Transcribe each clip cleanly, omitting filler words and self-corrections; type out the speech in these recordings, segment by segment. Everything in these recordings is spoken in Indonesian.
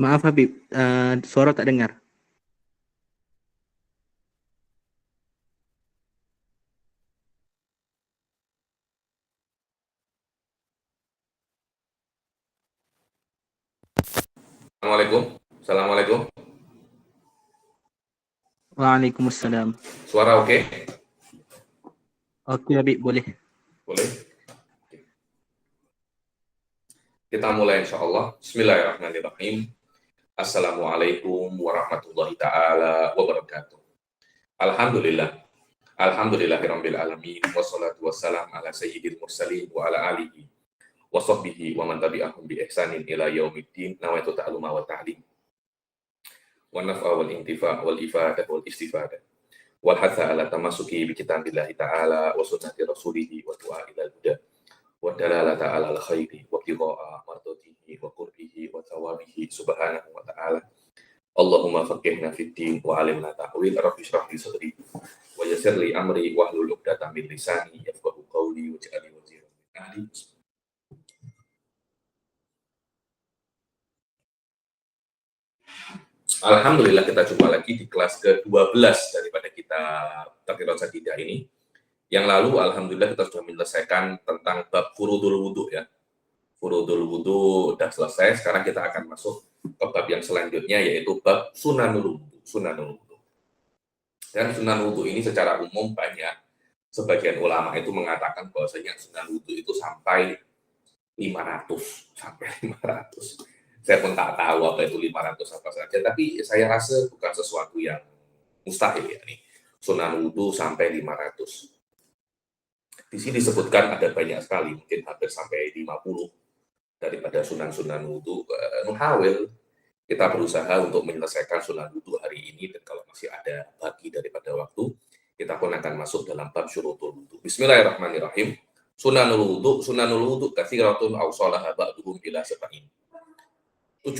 Maaf Habib, suara tak dengar. Assalamualaikum. Assalamualaikum. Waalaikumsalam. Suara oke? Oke Habib, boleh. Boleh. Kita mulai insya Allah. Bismillahirrahmanirrahim. Assalamualaikum warahmatullahi ta'ala wabarakatuh. Alhamdulillah. Alhamdulillahirabbil alamin. Wassalatu wassalam ala sayyidil mursalin wa ala alihi wa sahbihi wa man tabi'ahum bi ihsanin ila yaumiddin. Nawaitu ta'aluma wa ta'lim. Wa naf'a wal intifa' wal ifadah wal istifadah. Wal hatha ala tamasuki bi kitabillahi ta'ala wa sunnati rasulihi wa du'a ila huda. Wa dalalata ala al-khairi wa qira'a mardatihi wa qurbihi wa thawabihi subhanahu wa ta'ala. Allahumma faqihna fid din wa alimna ta'wil. Rabbi shrah li sadri wa yassir li amri wa hlul 'uqdatam min lisani yafqahu qawli waj'al li waziran min ahli. Alhamdulillah kita jumpa lagi di kelas ke-12 daripada kita Taqrirul Jadidah ini. Yang lalu alhamdulillah kita sudah menyelesaikan tentang bab furudul wudu ya. Furudul wudu sudah selesai, sekarang kita akan masuk ke bab yang selanjutnya yaitu bab sunanul wudu. Sunanul wudu. Dan sunan wudu ini secara umum banyak sebagian ulama itu mengatakan bahwasanya sunan wudu itu sampai 500 sampai 500. Saya pun tak tahu apa itu 500 apa saja, tapi saya rasa bukan sesuatu yang mustahil ya nih. Sunan wudu sampai 500. Di sini disebutkan ada banyak sekali, mungkin hampir sampai 50 daripada sunan-sunan wudu. Nuhawil, kita berusaha untuk menyelesaikan sunan wudu hari ini, dan kalau masih ada bagi daripada waktu, kita pun akan masuk dalam bab syurutul wudu. Bismillahirrahmanirrahim. Sunanul wudu katsiratun awsalaha ba'duhum ila sab'in. 70,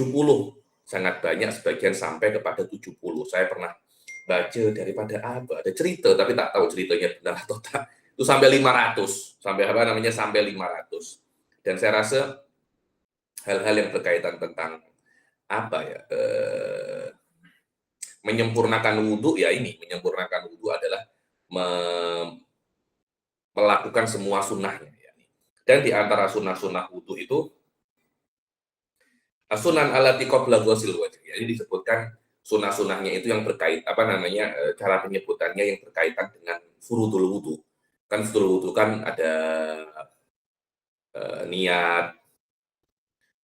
sangat banyak, sebagian sampai kepada 70. Saya pernah baca daripada apa, ada cerita tapi tak tahu ceritanya benar atau tak. Itu sampai 500, sampai apa namanya, sampai 500. Dan saya rasa hal-hal yang berkaitan tentang apa ya, menyempurnakan wudhu ya, ini menyempurnakan wudhu adalah melakukan semua sunnahnya ya. Dan di antara sunnah-sunnah wudhu itu sunan alati qabla ghuslil wajh. Jadi disebutkan sunnah-sunnahnya itu yang berkait apa namanya, cara penyebutannya yang berkaitan dengan furudul wudu. Kan furudul wudu kan ada niat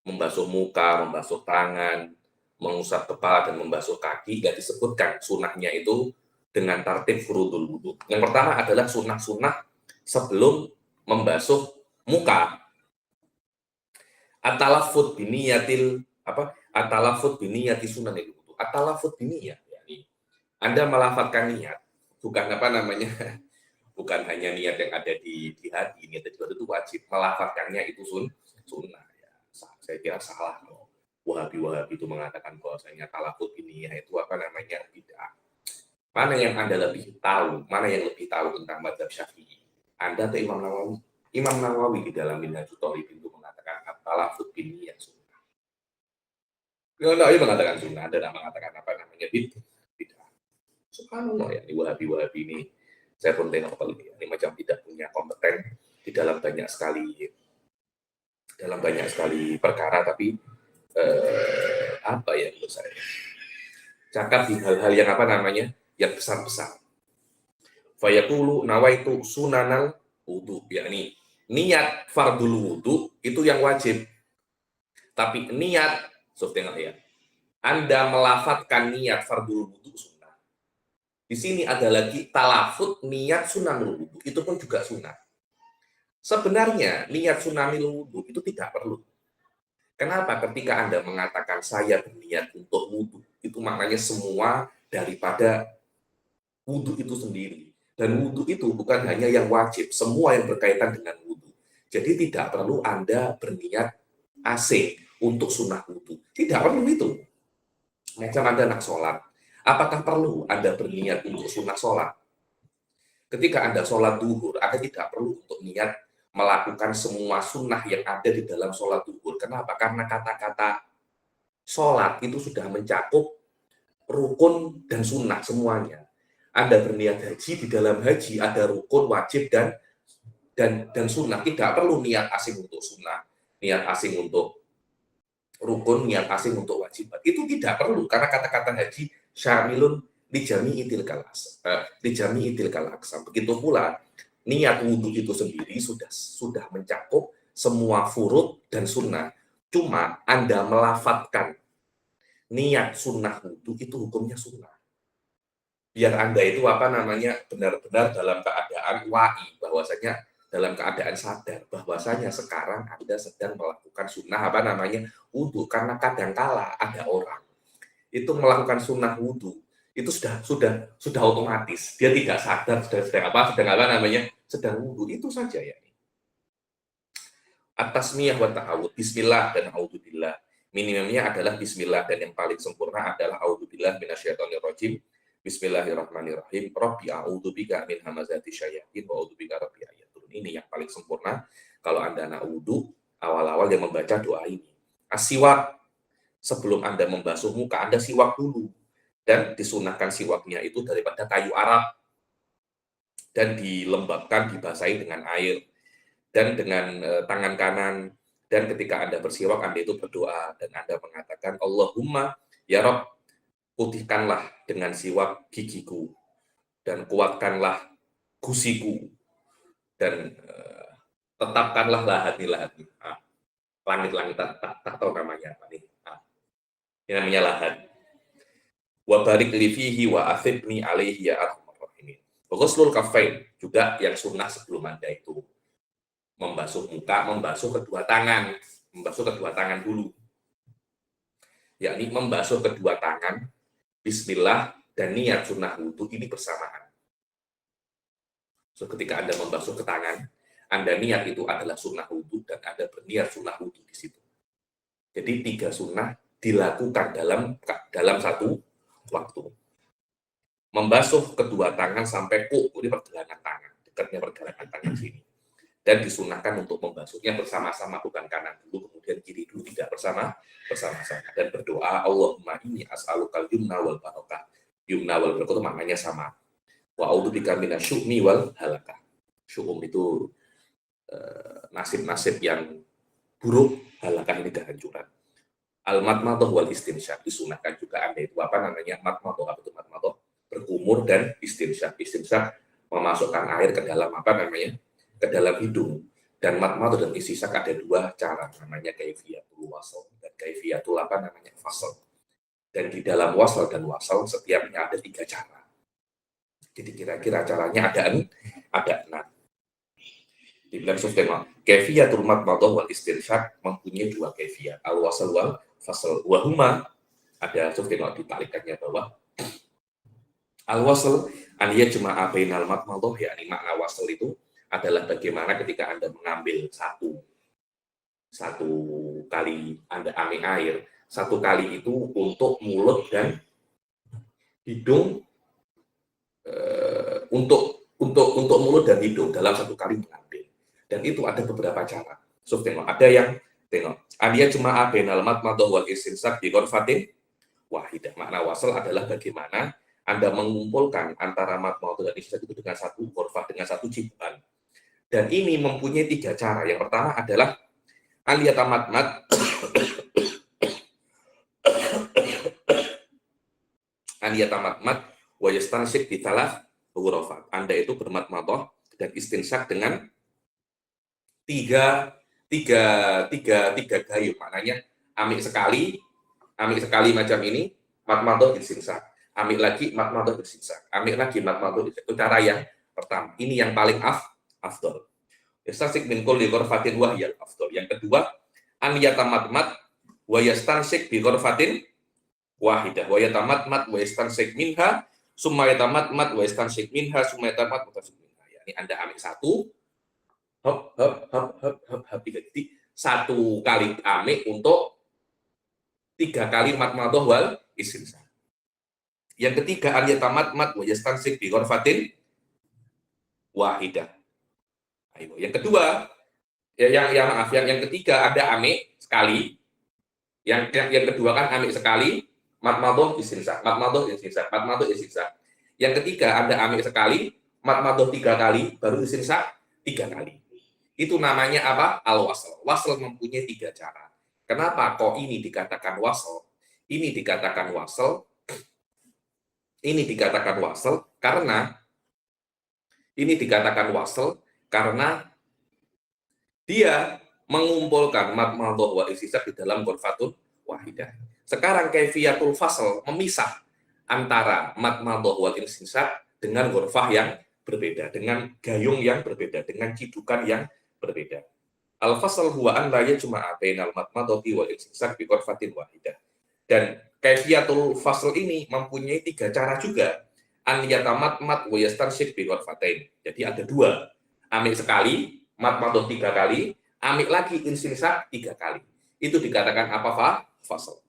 membasuh muka, membasuh tangan, mengusap kepala dan membasuh kaki. Gak disebutkan sunnahnya itu dengan tertib furudul wudu. Yang pertama adalah sunnah-sunnah sebelum membasuh muka. At-talaffuz biniyatil apa? At-talaffuz biniyati sunanil wudu. At-talaffuz biniyat, yakni Anda melafalkan niat, bukan apa namanya? Bukan hanya niat yang ada di hati, niat itu wajib. Melafalkannya itu sunnah ya. Saya kira salah kalau Wahabi itu mengatakan bahwasanya talaffuz biniyah itu apa namanya? Bid'ah. Mana yang Anda lebih tahu? Mana yang lebih tahu tentang mazhab Syafi'i? Anda atau Imam Nawawi? Imam Nawawi di dalam Minhajul Thalibin itu mengatakan at-talaffuz biniyah sunnah. Imam Nawawi mengatakan sunnah, Anda mengatakan apa namanya? Bid'ah. Subhanallah ya, ini Wahabi ini. Saya pun tengok ini macam tidak punya kompeten di dalam banyak sekali perkara, tapi apa ya menurut saya, cakap di hal-hal yang apa namanya, yang besar-besar. Fayaqulu nawaitu sunanal wudu, yakni niat fardul wudu itu yang wajib. Tapi niat, tengok ya, Anda melafatkan niat fardul wudu sunnah. Di sini ada lagi talafut niat sunanul wudu, itu pun juga sunnah. Sebenarnya niat sunanul wudu itu tidak perlu. Kenapa? Ketika Anda mengatakan saya berniat untuk wudu, itu maknanya semua daripada wudu itu sendiri. Dan wudu itu bukan hanya yang wajib, semua yang berkaitan dengan wudu. Jadi tidak perlu Anda berniat AC untuk sunnah wudu. Tidak perlu itu. Macam Anda nak sholat, apakah perlu Anda berniat untuk sunnah sholat? Ketika Anda sholat duhur, Anda tidak perlu untuk niat melakukan semua sunnah yang ada di dalam sholat duhur. Kenapa? Karena kata-kata sholat itu sudah mencakup rukun dan sunnah semuanya. Anda berniat haji, di dalam haji ada rukun, wajib, dan sunnah. Tidak perlu niat asing untuk sunnah, niat asing untuk rukun, niat asing untuk wajibat. Itu tidak perlu, karena kata-kata haji syamilun lijami idil kalaksa. Begitu pula niat wudhu itu sendiri sudah mencakup semua furud dan sunnah. Cuma Anda melafatkan niat sunnah wudhu itu hukumnya sunnah. Biar Anda itu benar-benar dalam keadaan wa'i, bahwasanya dalam keadaan sadar bahwasanya sekarang Anda sedang melakukan sunnah wudhu. Karena kadangkala ada orang itu melakukan sunnah wudhu itu sudah otomatis, dia tidak sadar sedang wudhu, itu saja ya. At-tasmiyah wa ta'awud, bismillah dan a'udzubillah. Minimumnya adalah bismillah, dan yang paling sempurna adalah a'udzubillah minasyaitonirrajim. Bismillahirrahmanirrahim. Rabbi a'udzubika min hamazati syayatin wa a'udzubika rabbi ayatun. Ini yang paling sempurna kalau Anda nak wudu, awal-awal yang membaca doa ini. As-siwak, sebelum Anda membasuh muka, Anda siwak dulu. Dan disunahkan siwaknya itu daripada kayu Arab, dan dilembabkan, dibasahi dengan air, dan dengan tangan kanan. Dan ketika Anda bersiwak, Anda itu berdoa, dan Anda mengatakan, Allahumma ya Rabb, putihkanlah dengan siwak gigiku, dan kuatkanlah gusiku, dan tetapkanlah lahani-lahani. Langit-langit tak tahu namanya apa nih. Ini namanya lahan. Wa barik li fihi wa afidni alaihi ya arhamar rahimin. Ghuslul kaffain, juga yang sunnah sebelum Anda itu membasuh muka, membasuh kedua tangan dulu. Yakni membasuh kedua tangan, bismillah, dan niat sunnah wudhu ini bersamaan. So, ketika Anda membasuh ke tangan, Anda niat itu adalah sunnah wudhu, dan Anda berniat sunnah wudhu di situ. Jadi 3 sunnah dilakukan dalam satu waktu. Membasuh kedua tangan sampai ini pergelangan tangan, dekatnya pergelangan tangan sini. Dan disunahkan untuk membasuhnya bersama-sama, bukan kanan dulu kemudian kiri dulu, tidak bersama-sama, dan berdoa Allahumma inni as'alukal yumna wal barakah. Yumna wal barakah itu maknanya sama. Wa a'udzubika minasyu'mi wal halakah. Syu'um itu nasib-nasib yang buruk, halakah ini kehancuran. Al-matmadah wal istinsyaq, disunahkan juga Anda itu matmadah, berkumur, dan istinsyaq. Istinsyaq memasukkan air ke dalam ke dalam hidung. Dan matmadah dan istinsyaq ada 2 cara, namanya kaifiyatul wasl dan kaifiyatul fasl. Dan di dalam wasl dan wasl setiapnya ada 3 cara. Jadi kira-kira caranya ada 6. Dibilang Sufyan, kaifiyatul matmadah wal istinsyaq mempunyai 2 kaifiyat, al-wasl wal fasl. Wahuma, ada Sufyan ditalikannya bahwa al-wasl an yajma'a bainal matmadah, yakni makna wasl itu adalah bagaimana ketika Anda mengambil satu kali Anda ambil air, 1 kali itu untuk mulut dan hidung, untuk mulut dan hidung dalam 1 kali mengambil. Dan itu ada beberapa cara. So, ada yang Ania cuma bainal matmadah wal istinsyaq bi ghurfatin wahidah. Makna wasl adalah bagaimana Anda mengumpulkan antara matmadah dan istinsyaq itu dengan 1 ghurfah, dengan 1 cipuan. Dan ini mempunyai 3 cara. Yang pertama adalah aliyatamatmat wa yastansyik bi thalath ghurafat. Anda itu bermatmadah dan istinsyaq dengan 3 gayung. Maknanya ambil sekali macam ini, matmadah istinsyaq. Ambil lagi matmadah istinsyaq. Ambil lagi matmadah istinsyaq. Itu cara yang pertama. Ini yang paling afdal. Yastansik min kulli ghurfatin wa hiya afdal. Yang kedua, an yatamatmat wa yastansik bi ghurfatin wahidah. Wa yatamatmat wa yastansik minha summa yatamatmat wa yastansik minha summa yatamatmat wa yastansik minha. Yani Anda ambil 1 hop 3 titik, 1 kali amik untuk 3 kali matmadah wal istinsyaq. Yang ketiga an yatamatmat wa yastansik bi ghurfatin wahidah. Ayo. Yang kedua, yang ketiga Anda amik sekali, Yang kedua kan amik sekali, matmadoh istinsak, matmadoh istinsak, matmadoh istinsak. Yang ketiga Anda amik sekali, matmadoh 3 kali, baru istinsak 3 kali. Itu namanya apa? Al-wasl. Wasl mempunyai 3 cara. Kenapa kok ini dikatakan wasl? Ini dikatakan wasl. Ini dikatakan wasl karena dia mengumpulkan matmadoh wal istinsak di dalam ghurfatun wahidah. Sekarang kaifiyatul fasl memisah antara matmadoh wal istinsak dengan ghurfah yang berbeda, dengan gayung yang berbeda, dengan cidukan yang berbeda. Al-fasl huwa an la yajma'a bainal matmadati wal istinsak bi ghurfatin wahidah. Dan kaifiyatul fasl ini mempunyai 3 cara juga. An yatamatmat wa yastansyik bi ghurfatain. Jadi ada 2. Amik sekali, matmadoh 3 kali, amik lagi istinsak 3 kali. Itu dikatakan apa, fasl.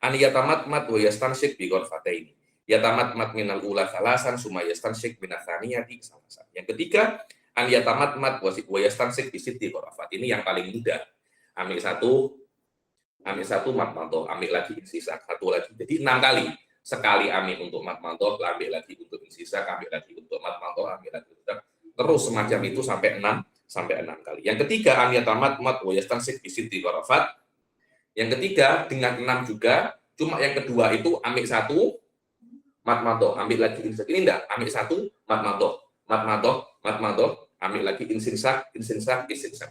An yatamatmat wa yastansyik bi ghurfatain. Yatamatmat minal ula salasan summa yastansyik minats tsaniyati salasan. Yang ketiga, an yatamatmat wa yastansik bi sitti ghurafat. Ini yang paling mudah. Amik 1 matmadoh, amik lagi istinsak 1 lagi. Jadi 6 kali. Sekali amik untuk matmadoh, amik lagi untuk istinsak, amik lagi untuk matmadoh, amik lagi untuk terus semacam itu sampai 6 kali. Yang ketiga an yatamatmat wa yastansik bi sitti ghurafat. Yang ketiga dengan 6 juga, cuma yang kedua itu amik 1 matmadoh, ambil lagi istinsak. Ini enggak, ambil 1 matmadoh, ambil lagi istinsak,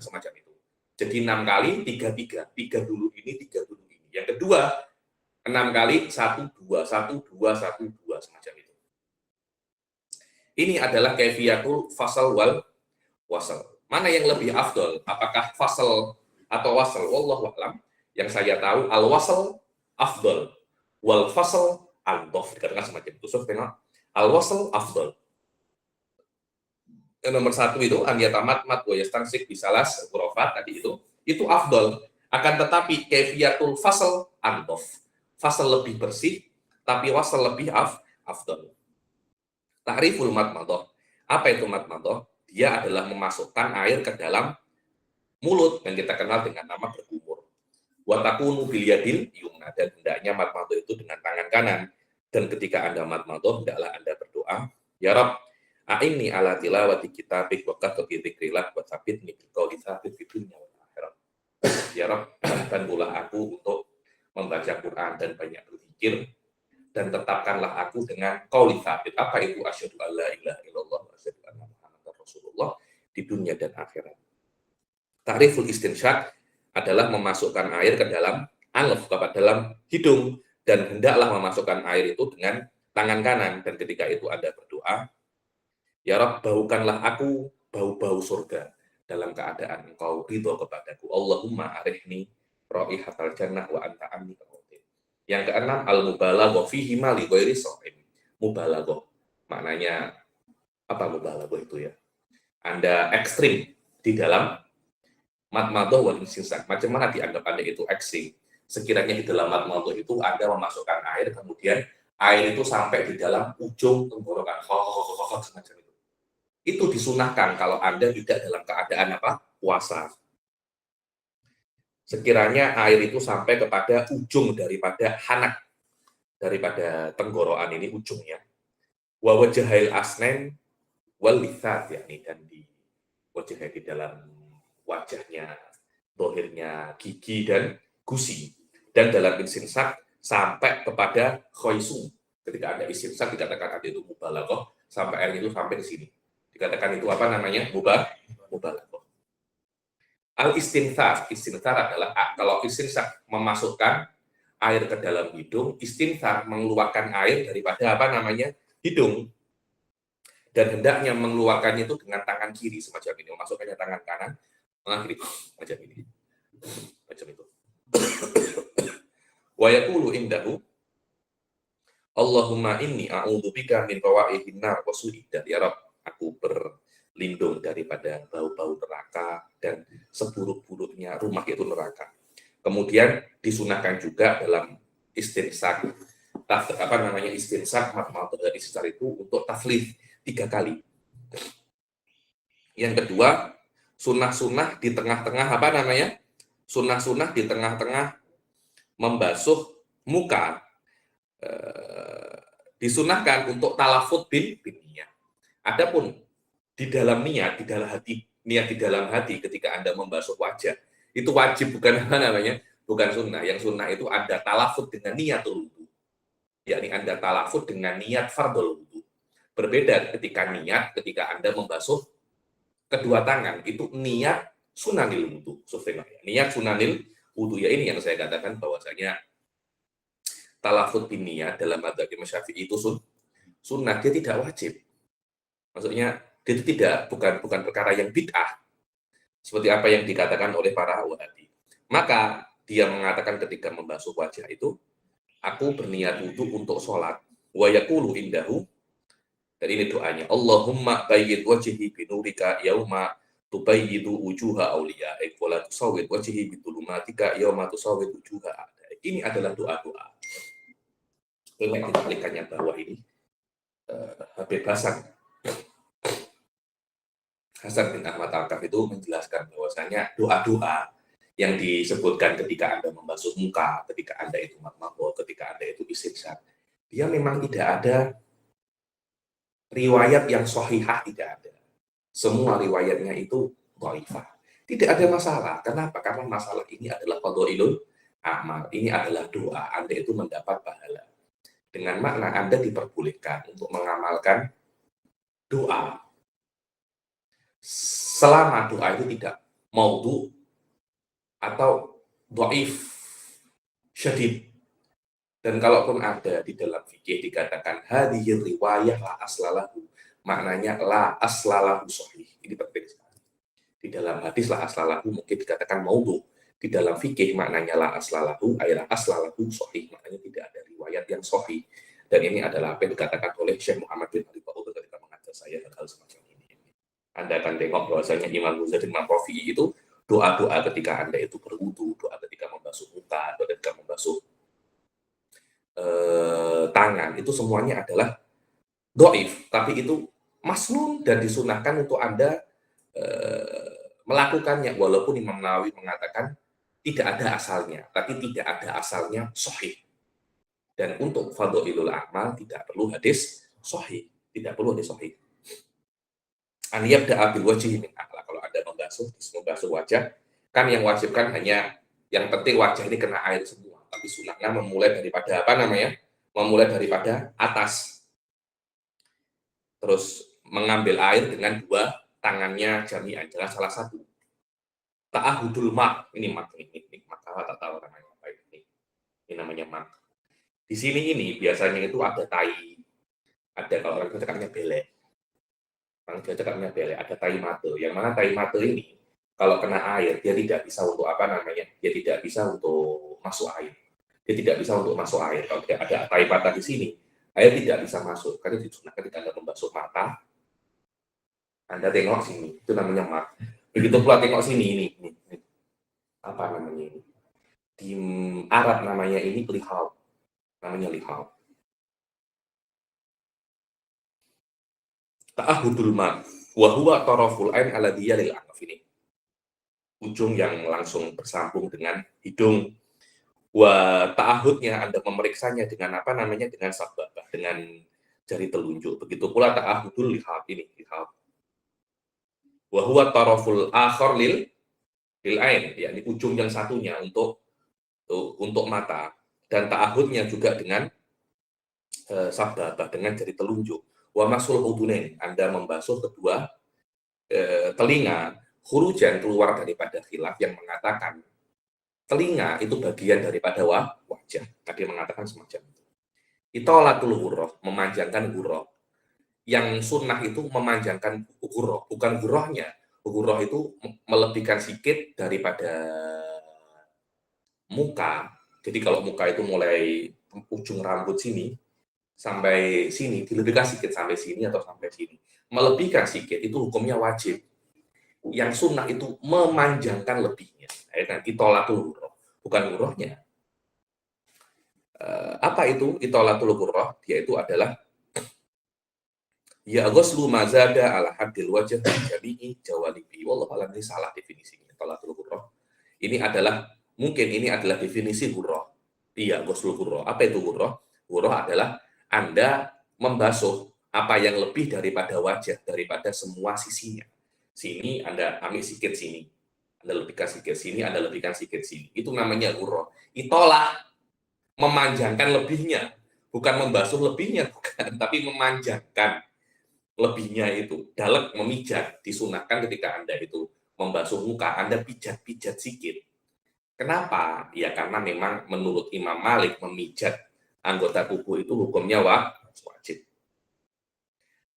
semacam itu. Jadi 6 kali, 3 dulu ini, 3 dulu ini. Yang kedua, 6 kali, 1, 2, semacam itu. Ini adalah kaifiyatul fasl wal wasl. Mana yang lebih afdol? Apakah fasl atau wasl? Wallahu a'lam. Yang saya tahu, al-wasl afdol, wal fasl al-dof, dikatakan semacam itu. So, al-wasl afdol. Yang nomor 1 itu an yatamatmat wa yastansik bisalas ghurafat tadi itu afdol. Akan tetapi kaifiyatul fasl al-dof. Fasl lebih bersih, tapi wasl lebih afdol. Ta'riful matmadoh. Apa itu matmadoh? Dia adalah memasukkan air ke dalam mulut yang kita kenal dengan nama berkumur. Wa takunu bil yadil yumna, dan hendaknya matmadoh itu dengan tangan kanan. Dan ketika Anda matmadoh, hendaklah Anda berdoa, ya Rabb, a'inni ala tilawati kitabik wa qat'i dzikrillah wa tsabitni bil qawli tsabit fid dunya wal akhirah. Ya Rabb, bantulah aku untuk membaca Quran dan banyak berzikir, dan tetapkanlah aku dengan qauli tsabit. Apa itu asyhadu alla ilaha illallah wa asyhadu anna muhammadar rasulullah di dunia dan akhirat. Ta'riful istinsyak adalah memasukkan air ke dalam anf, ke dalam hidung, dan hendaklah memasukkan air itu dengan tangan kanan. Dan ketika itu Anda berdoa, ya Rabb, baukanlah aku bau-bau surga dalam keadaan Engkau ridho kepadaku. Allahumma arihni raihatal jannah wa anta amni kautin. Yang keenam, al-mubalaghah fihi ma li ghairi sha'im. Mubalaghah. Maknanya apa mubalaghah itu ya? Anda ekstrim di dalam matmadoh wal istinsak. Macam mana dianggap Anda itu ekstrim? Sekiranya di dalam matmadoh itu Anda memasukkan air, kemudian air itu sampai di dalam ujung tenggorokan, semacam itu. Itu disunahkan kalau Anda tidak dalam keadaan apa? Puasa. Sekiranya air itu sampai kepada ujung daripada hanak, daripada tenggorokan ini ujungnya. Wa wajhail asnen wal lisat, yakni, dan di wajahnya di dalam wajahnya, dohirnya gigi dan gusi. Dan dalam istinsak sampai kepada khoisum. Ketika Anda istinsak dikatakan ada itu mubalaghah, sampai air itu sampai ke sini. Dikatakan itu apa namanya? Mubalaghah. Al-istinthar adalah kalau istinsak memasukkan air ke dalam hidung, istinthar mengeluarkan air daripada apa namanya? Hidung. Dan hendaknya mengeluarkannya itu dengan tangan kiri semacam ini, memasukkannya tangan kanan, tangan kiri macam ini. Macam itu. Wa yaqulu indahu Allahumma inni a'udzubika min rawa'ihin nar wa su'idad. Ya Rabb, aku berlindung daripada bau-bau neraka dan seburuk-buruknya rumah yaitu neraka. Kemudian disunahkan juga dalam istinsak, istinsak matmadoh dan istinsak itu untuk taflith 3 kali. Yang kedua, sunah-sunah di tengah-tengah Sunnah-sunnah di tengah-tengah membasuh muka disunahkan untuk talafut bin niat. Adapun di dalam niat, di dalam hati, niat di dalam hati ketika Anda membasuh wajah, itu wajib, bukan apa namanya, bukan sunnah. Yang sunnah itu ada talafut dengan niatul wudu, yakni Anda talafut dengan niat fardhul wudu. Berbeda ketika Anda membasuh kedua tangan, itu niat sunanil wudu. Niat sunanil wudu, ya ini yang saya katakan bahwasanya talafut bin niat dalam madzhab Imam Syafi'i itu sunnah, dia tidak wajib. Maksudnya dia itu bukan perkara yang bid'ah seperti apa yang dikatakan oleh para Wahabi. Maka dia mengatakan ketika membasuh wajah itu, aku berniat wudu untuk sholat. Wa yaqulu indahu, dan ini doanya, Allahumma bayyid wajhi binurika yauma tubayyidu wujuha awliyaik wa la tusawwid wajhi bitulumatika yauma tusawwid wujuha a'daik. Ini adalah doa-doa. Ini dikalikannya bawah ini. Habib Hasan bin Ahmad Al-Kaf itu menjelaskan bahwasanya doa-doa yang disebutkan ketika Anda membasuh muka, ketika Anda itu mabul, ketika Anda itu istighfar, dia memang tidak ada riwayat yang sahihah, tidak ada. Semua riwayatnya itu dhaifah. Tidak ada masalah. Kenapa? Karena masalah ini adalah fadhailul amal. Ini adalah doa. Anda itu mendapat pahala. Dengan makna Anda diperbolehkan untuk mengamalkan doa. Selama doa itu tidak maudhu atau dhaif syadid. Dan kalaupun ada di dalam fikih dikatakan hadhihi riwayah la aslalahu, maknanya la aslalahu sahih. Ini penting sekali. Di dalam hadis la aslalahu mungkin dikatakan maudhu. Di dalam fikih maknanya la aslalahu ay la aslalahu sahih, maknanya tidak ada riwayat yang sahih. Dan ini adalah apa yang dikatakan oleh Syekh Muhammad bin Ali Ba'ud ketika mengajar saya hal semacam ini. Anda akan tengok bahwasanya Imam Ghazali, Imam Rafi'i itu doa-doa ketika Anda itu berwudu, doa ketika membasuh muka, doa ketika membasuh tangan, itu semuanya adalah dhaif, tapi itu masnun dan disunahkan untuk Anda melakukannya, walaupun Imam Nawawi mengatakan tidak ada asalnya, tapi tidak ada asalnya sahih. Dan untuk fadhailul amal tidak perlu hadis sahih, tidak perlu hadis sahih. An yabda'a bil wajhi min a'la, kalau Anda membasuh wajah, kan yang wajib kan hanya yang penting wajah ini kena air semua, tapi sunahnya memulai daripada apa namanya? Memulai daripada atas. Terus mengambil air dengan dua tangannya jami'an, jangan salah satu. Ta'ahudul mak, ini mak, ini mak, tak tahu namanya apa ini. Ini namanya mak. Di sini ini biasanya itu ada tai, ada kalau orang cakapnya belek. Orang cakapnya belek, ada tai mate. Yang mana tai mate ini kalau kena air dia tidak bisa untuk apa namanya? Dia tidak bisa untuk masuk air. Dia tidak bisa untuk masuk air. Kalau ada tai mata di sini, air tidak bisa masuk. Karena disunahkan ketika Anda membasuh mata, Anda tengok sini, itu namanya mak. Begitu pula tengok sini, ini. Apa namanya ini? Di Arab namanya ini lihau. Namanya lihau. Ta'ahudul ma' wa huwa taraful ain alladhi yalil anf, ini. Ujung yang langsung bersambung dengan hidung. Wa ta'ahudnya Anda memeriksanya dengan apa namanya? Dengan sababah, dengan jari telunjuk. Begitu pula ta'ahudul lihab, ini lihab. Wa huwa taraful akhar lil ain, yakni ujung yang satunya untuk mata, dan ta'ahudnya juga dengan sababah, dengan jari telunjuk. Wa masul udunain, Anda membasuh kedua telinga, khurujan keluar daripada khilaf yang mengatakan telinga itu bagian daripada wajah. Tadi mengatakan semacam itu. Itolatul ghurrah, memanjangkan ghurrah. Yang sunnah itu memanjangkan ghurrah, bukan ghurrahnya. Ghurrah itu melebihkan sikit daripada muka. Jadi kalau muka itu mulai ujung rambut sini sampai sini, dilebihkan sikit sampai sini atau sampai sini. Melebihkan sikit itu hukumnya wajib. Yang sunnah itu memanjangkan lebihnya. Nanti itolatul ghurrah, bukan ghurrahnya. Apa itu itolatul ghurrah? Dia itu adalah ya ghuslu mazada ala haddil wajh jami'i jawanibi. Wallahu a'lam, ini salah definisinya itolatul ghurrah. Ini adalah definisi hurrah. Iya, ghusl hurrah. Apa itu hurrah? Hurrah adalah Anda membasuh apa yang lebih daripada wajah, daripada semua sisinya. Sini Anda ambil sikit sini, Anda lebihkan sikit sini, Anda lebihkan sikit sini. Itu namanya hurrah. Itolah memanjangkan lebihnya, bukan membasuh lebihnya, bukan, tapi memanjangkan lebihnya itu. Dalek memijat, disunahkan ketika Anda itu membasuh muka, Anda pijat-pijat sedikit. Kenapa? Ya karena memang menurut Imam Malik memijat anggota tubuh itu hukumnya wajib.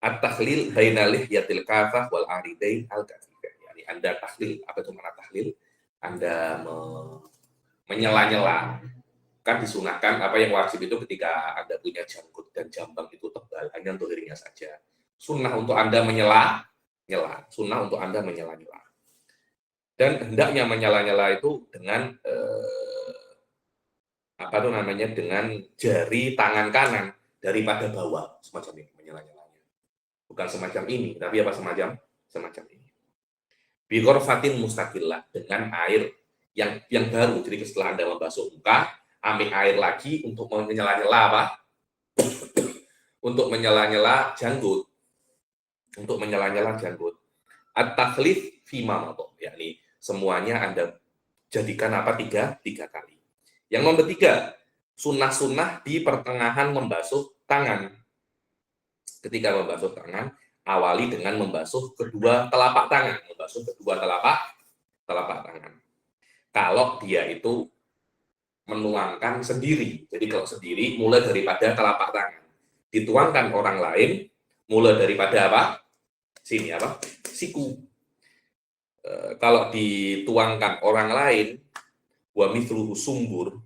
At-takhlil baina lihyatil kafah wal aridain al-kafifah. Yani Anda takhlil, apa itu makna takhlil? Anda menyela-nyela. Kan disunahkan, apa yang wajib itu ketika Anda punya janggut dan jambang itu tebal, hanya untuk dirinya saja. Sunnah untuk Anda menyela-nyela. Sunnah untuk Anda menyela-nyela. Dan hendaknya menyela-nyela itu dengan dengan jari tangan kanan daripada bawah, semacam ini menyela-nyelanya. Bukan semacam ini, tapi apa semacam ini. Bi ghurfatin mustaqillah, dengan air yang baru. Jadi setelah Anda membasuh muka, ambil air lagi untuk menyela-nyela apa? Untuk menyela-nyela janggut. At-takhlif fi ma madha, yakni semuanya Anda jadikan apa? Tiga kali. Yang nomor 3, sunnah-sunnah di pertengahan membasuh tangan. Ketika membasuh tangan, awali dengan membasuh kedua telapak tangan. Membasuh kedua telapak tangan. Kalau dia itu menuangkan sendiri. Jadi kalau sendiri, mulai daripada telapak tangan. Dituangkan orang lain, mulai daripada apa? Sini apa? Siku. Kalau dituangkan orang lain, wa mithluhu sumbur.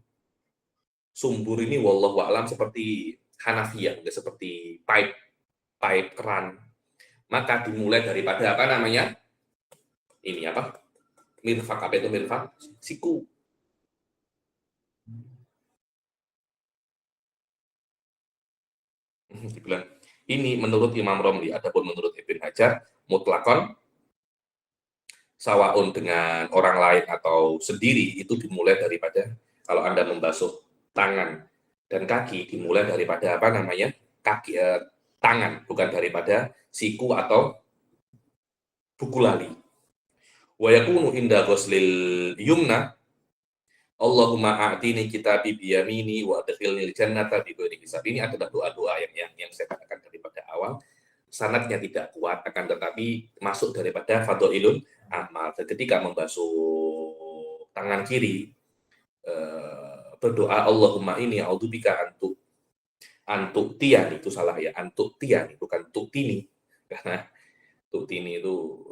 Sumbur ini wallahu a'lam seperti Hanafiyah, enggak seperti pipe keran. Maka dimulai daripada apa namanya? Ini apa? Mirfak, apa itu mirfak? Siku. Dibilang ini menurut Imam Romli, adapun menurut Ibn Hajar mutlakon sawaun dengan orang lain atau sendiri itu dimulai daripada kalau Anda membasuh tangan dan kaki dimulai daripada apa namanya? Tangan, bukan daripada siku atau buku lali. Wa yakunu inda ghuslil yumna Allahumma a'tini kitabi biyamini wa adkhilnil jannata bi ghairi hisab. Ini adalah doa-doa yang saya katakan daripada awal. Sanadnya tidak kuat, akan tetapi masuk daripada fadhailul amal. Ketika membasuh tangan kiri, berdoa Allahumma ini a'udzubika antuk tian, itu salah ya, antuk tian, bukan tuktini. Karena tuktini itu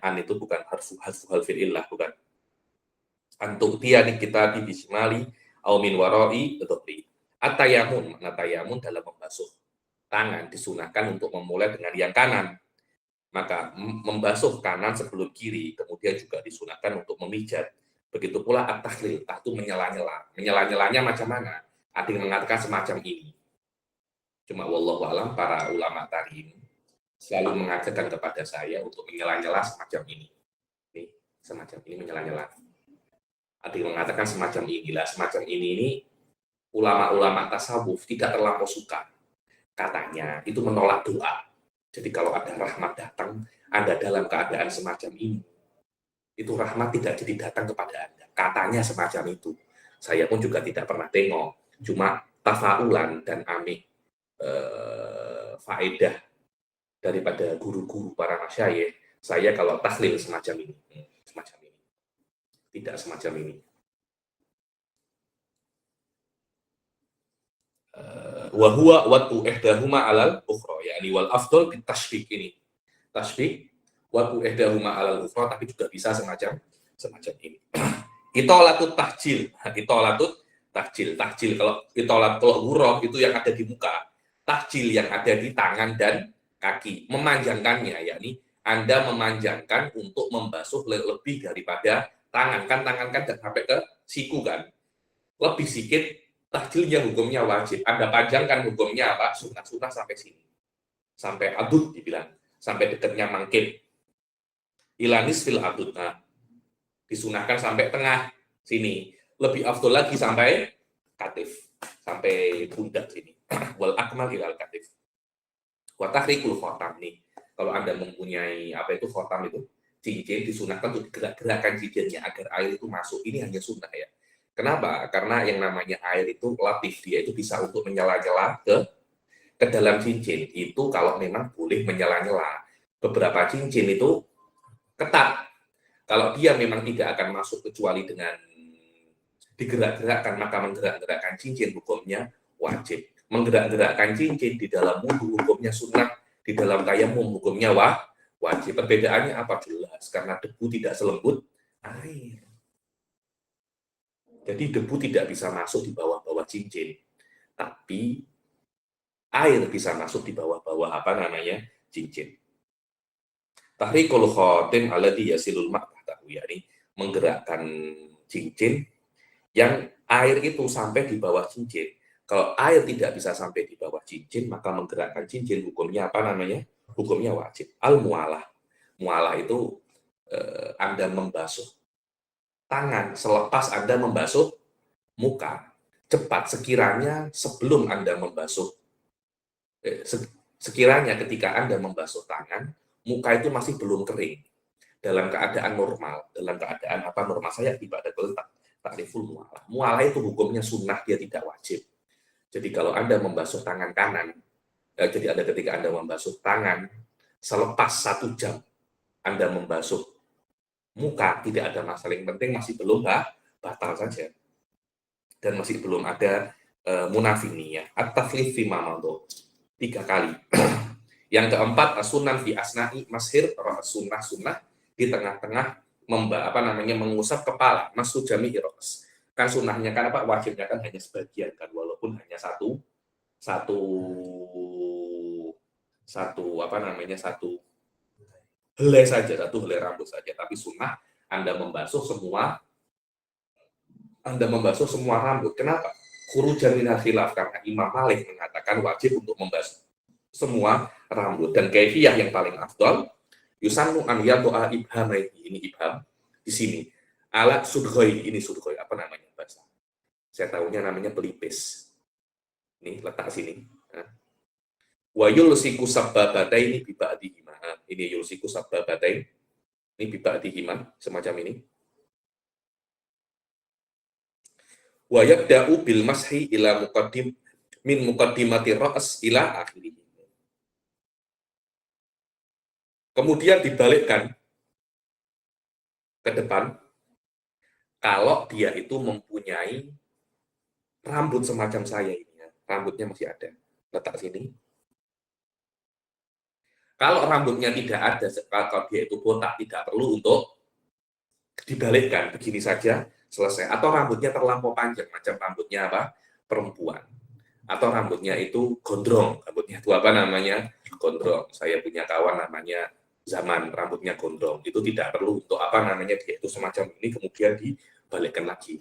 an itu bukan harfu fi'illah, bukan. Antuk tiani kita di bismali au min waroi dhahri. At-tayamun, makna tayamun dalam membasuh tangan disunahkan untuk memulai dengan yang kanan. Maka membasuh kanan sebelum kiri, kemudian juga disunahkan untuk memijat. Begitu pula at-takhlil, itu menyela-nyela. Menyela-nyelanya macam mana? Ada yang mengatakan semacam ini. Cuma wallahu alam, para ulama tarim selalu mengajarkan kepada saya untuk menyela-nyela semacam ini. Nih, semacam ini menyela-nyela. Ada yang mengatakan semacam inilah, semacam ini ulama-ulama tasawuf tidak terlampau suka. Katanya itu menolak doa. Jadi kalau ada rahmat datang, Anda dalam keadaan semacam ini, itu rahmat tidak jadi datang kepada Anda. Katanya semacam itu. Saya pun juga tidak pernah tengok. Cuma tafaulan dan amih faedah daripada guru-guru para masyayikh, saya kalau tahlil semacam ini. Tidak semacam ini. Wa huwa watu ihdahuma alal ukhra, yakni wal afdal bitashbih ini. Tashbih watu ihdahuma alal ukhra, tapi juga bisa semacam ini. Itolatut tahjil. Kalau itolat hurrah itu yang ada di muka. Tahjil yang ada di tangan dan kaki. Memanjangkannya, yakni Anda memanjangkan untuk membasuh lebih daripada tangan kan sampai ke siku kan, lebih sedikit. Tahjilnya hukumnya wajib, Anda panjangkan hukumnya apa? Sunnah sampai sini, sampai adud dibilang, sampai dekatnya mangkip. Ilanis fil adud. Nah, Disunahkan sampai tengah sini. Lebih afdol lagi sampai katif, sampai pundak sini. Wal akmal ilal katif. Wa tahrikul khotam nih. Kalau Anda mempunyai apa itu khotam itu, cincin disunahkan untuk gerak-gerakan cincinnya agar air itu masuk. Ini hanya sunnah ya. Kenapa? Karena yang namanya air itu latif, dia itu bisa untuk menyela-nyela ke dalam cincin. Itu kalau memang boleh menyela-nyela. Beberapa cincin itu ketat. Kalau dia memang tidak akan masuk kecuali dengan digerak-gerakkan, maka menggerak-gerakkan cincin hukumnya wajib. Menggerak-gerakkan cincin di dalam wudu hukumnya sunnah, di dalam tayamum hukumnya wajib. Perbedaannya apa? Jelas, karena debu tidak selembut air. Jadi debu tidak bisa masuk di bawah-bawah cincin, tapi air bisa masuk di bawah-bawah apa namanya cincin. Tahrikul khotim alladhi yasilul ma'tahtahu, yakni menggerakkan cincin yang air itu sampai di bawah cincin. Kalau air tidak bisa sampai di bawah cincin, maka menggerakkan cincin hukumnya apa namanya? Hukumnya wajib. Al-mu'alah. Mu'alah itu Anda membasuh tangan selepas Anda membasuh muka. Cepat sekiranya sebelum Anda membasuh. Sekiranya ketika Anda membasuh tangan, muka itu masih belum kering. Dalam keadaan normal. Dalam keadaan apa normal saya ibadah kelentak. Takriful mu'alah. Mu'alah itu hukumnya sunnah, dia tidak wajib. Jadi kalau Anda membasuh tangan kanan, jadi ada ketika Anda membasuh tangan, selepas 1 jam Anda membasuh muka, tidak ada masalah. Yang penting masih belum batal saja. Dan masih belum ada munafini ya. At-taflif fi mamadho. 3 kali. Yang keempat, sunan fi asna'i mashir, sunnah di tengah-tengah mengusap kepala, masuk jami iros. Kan sunnahnya kan apa, wajibnya kan hanya sebagian kan, walaupun hanya satu helai saja, satu helai rambut saja. Tapi sunnah Anda membasuh semua rambut. Kenapa? Khurujan minal khilaf, karena Imam Malik mengatakan wajib untuk membasuh semua rambut. Dan kaifiyah yang paling afdal, yusannu an yad'a ibhamai, ini ibham di sini. Ala sudghoi, ini sudghoi, apa namanya bahasa? Saya tahunya namanya pelipis. Ini letak sini. Wa yulsiku sabbabataini bi ba'dihima. Ini yulsiku sabbabatain. Ini bi ba'dihima, semacam ini. Wa yabda'u bil mashi ila min muqaddimati ra's ila akhirih. Kemudian dibalikkan ke depan kalau dia itu mempunyai rambut semacam saya ini ya. Rambutnya masih ada. Letak sini. Kalau rambutnya tidak ada, kalau dia itu botak, tidak perlu untuk dibalikkan. Begini saja, selesai. Atau rambutnya terlampau panjang, macam rambutnya apa? Perempuan. Atau rambutnya itu gondrong. Rambutnya itu apa namanya? Gondrong. Saya punya kawan namanya Zaman, rambutnya gondrong. Itu tidak perlu untuk apa namanya, dia itu semacam ini, kemudian dibalikkan lagi.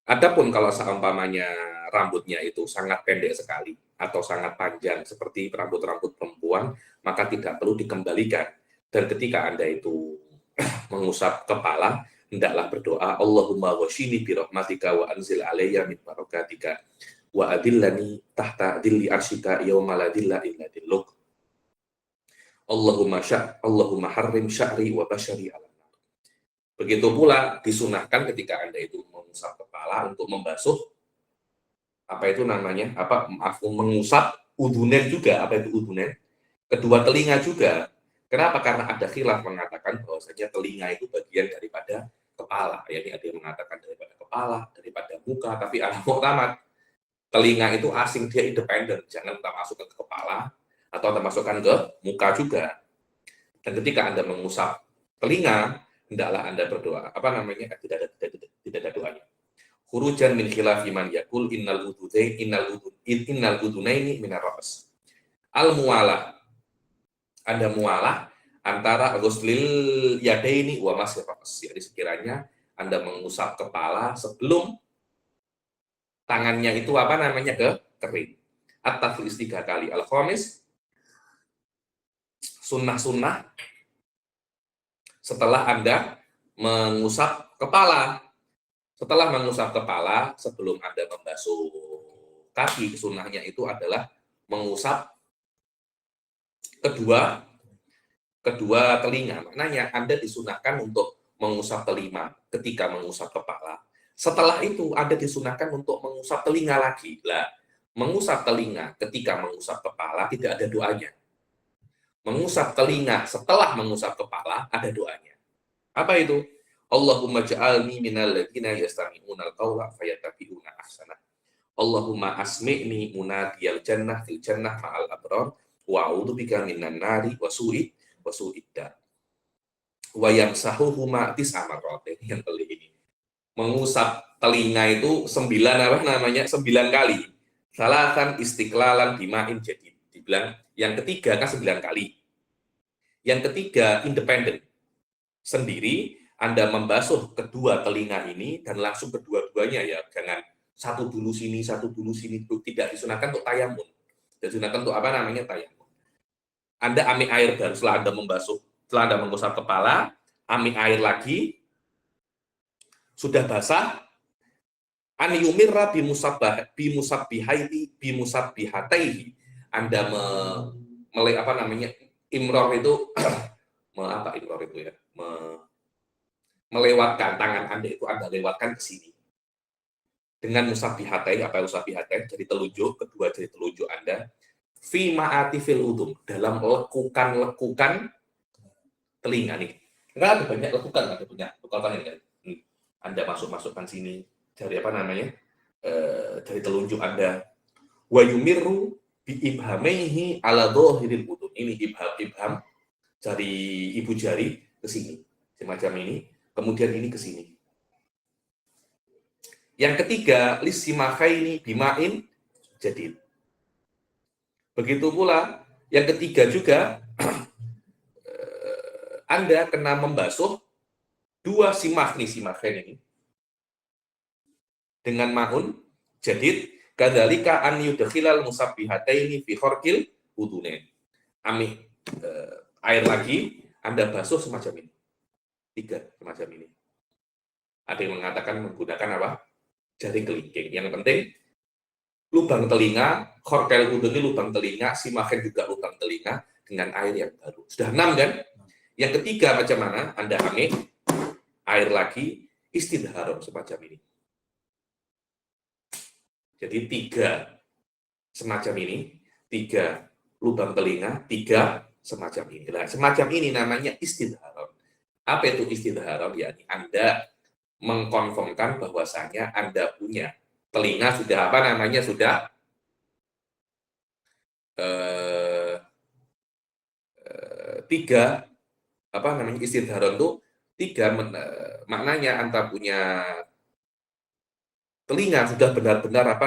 Adapun kalau seumpamanya rambutnya itu sangat pendek sekali atau sangat panjang seperti rambut-rambut perempuan, maka tidak perlu dikembalikan. Dan ketika Anda itu mengusap kepala, hendaklah berdoa, Allahumma washini bi rahmatika wa anzil alayya min barakatika wa adillani tahta dilli arsyika yauma la dilla illa dilluk. Allahumma harrim sya'ri wa bashari ala. Begitu pula disunahkan ketika Anda itu mengusap kepala untuk membasuh mengusap udunen juga. Apa itu udunen? Kedua telinga juga. Kenapa? Karena ada khilaf mengatakan bahwasanya telinga itu bagian daripada kepala. Ya, ini ada yang mengatakan daripada kepala, daripada muka, tapi al-mu'tamad telinga itu asing, dia independen. Jangan kita masukkan ke kepala atau kita masukkan ke muka juga. Dan ketika Anda mengusap telinga, hendaklah Anda berdoa. Tidak ada doanya. Khurujan min khilafi man yaqul innal udunaini minar ra's. Al-muwalah. Anda muwalah antara ghuslil yadaini wa masih ra's. Jadi sekiranya Anda mengusap kepala sebelum tangannya itu kering. At-taflis 3 kali. Al-khamis sunnah-sunnah setelah Anda mengusap kepala. Setelah mengusap kepala, sebelum Anda membasuh kaki, sunnahnya itu adalah mengusap kedua telinga. Maknanya Anda disunahkan untuk mengusap telinga ketika mengusap kepala. Setelah itu Anda disunahkan untuk mengusap telinga lagi. Lah, mengusap telinga ketika mengusap kepala tidak ada doanya. Mengusap telinga setelah mengusap kepala ada doanya. Apa itu? Allahumma ja'alni minal ladzina yastami'unal qawla fayattabi'una ahsana. Allahumma asmi'ni munadiyal jannah fil jannah ma'al abrar wa a'udzubika minan nari wa su'id dar. Wa yamsahuhuma tis'amaratin. Yang kali ini. Mengusap telinga itu 9 kali. Salasan istiqlalan bima'in jadi. Dibilang yang ketiga kan 9 kali. Yang ketiga independen. Sendiri Anda membasuh kedua telinga ini dan langsung kedua-duanya ya. Jangan satu dulu sini, tidak disunahkan untuk tayamun. Disunahkan untuk tayamun. Anda ambil air baru setelah Anda membasuh, setelah Anda mengusap kepala, ambil air lagi, sudah basah, an yumirra bimusabbihataihi. Anda imror itu imror itu ya, melewatkan tangan Anda itu Anda lewatkan ke sini. Dengan musabbihatai, jadi telunjuk, kedua jari telunjuk Anda, fi ma'atifil udhum, dalam lekukan telinga nih. Enggak ada banyak lekukan, ada punya lekukan ini kan. Anda masukkan sini, jari jari telunjuk Anda. Wa yumirru bi ibhamaihi ala dhahiril udhum. Ini ibham jari ibu jari ke sini, semacam ini, kemudian ini ke sini. Yang ketiga, lisimakaini bima'in jadid. Begitu pula yang ketiga juga Anda kena membasuh dua simak ini dengan ma'un jadid, kadzalika an yudkhilal musabbihataini fi kharqil udunain. Ambil air lagi, Anda basuh semacam ini. 3 semacam ini. Ada yang mengatakan menggunakan apa? Jari kelingking. Yang penting lubang telinga, kharqil udun ini lubang telinga, simaken juga lubang telinga dengan air yang baru. Sudah 6 kan? Yang ketiga macam mana? Anda ambil air lagi, istidharon semacam ini. Jadi 3 semacam ini, 3 lubang telinga, 3 semacam ini. Nah, semacam ini namanya istidharon. Apa itu istidharon? Yani Anda mengkonfirmkan bahwasanya Anda punya telinga sudah sudah tiga istidharon itu 3 maknanya Anda punya telinga sudah benar-benar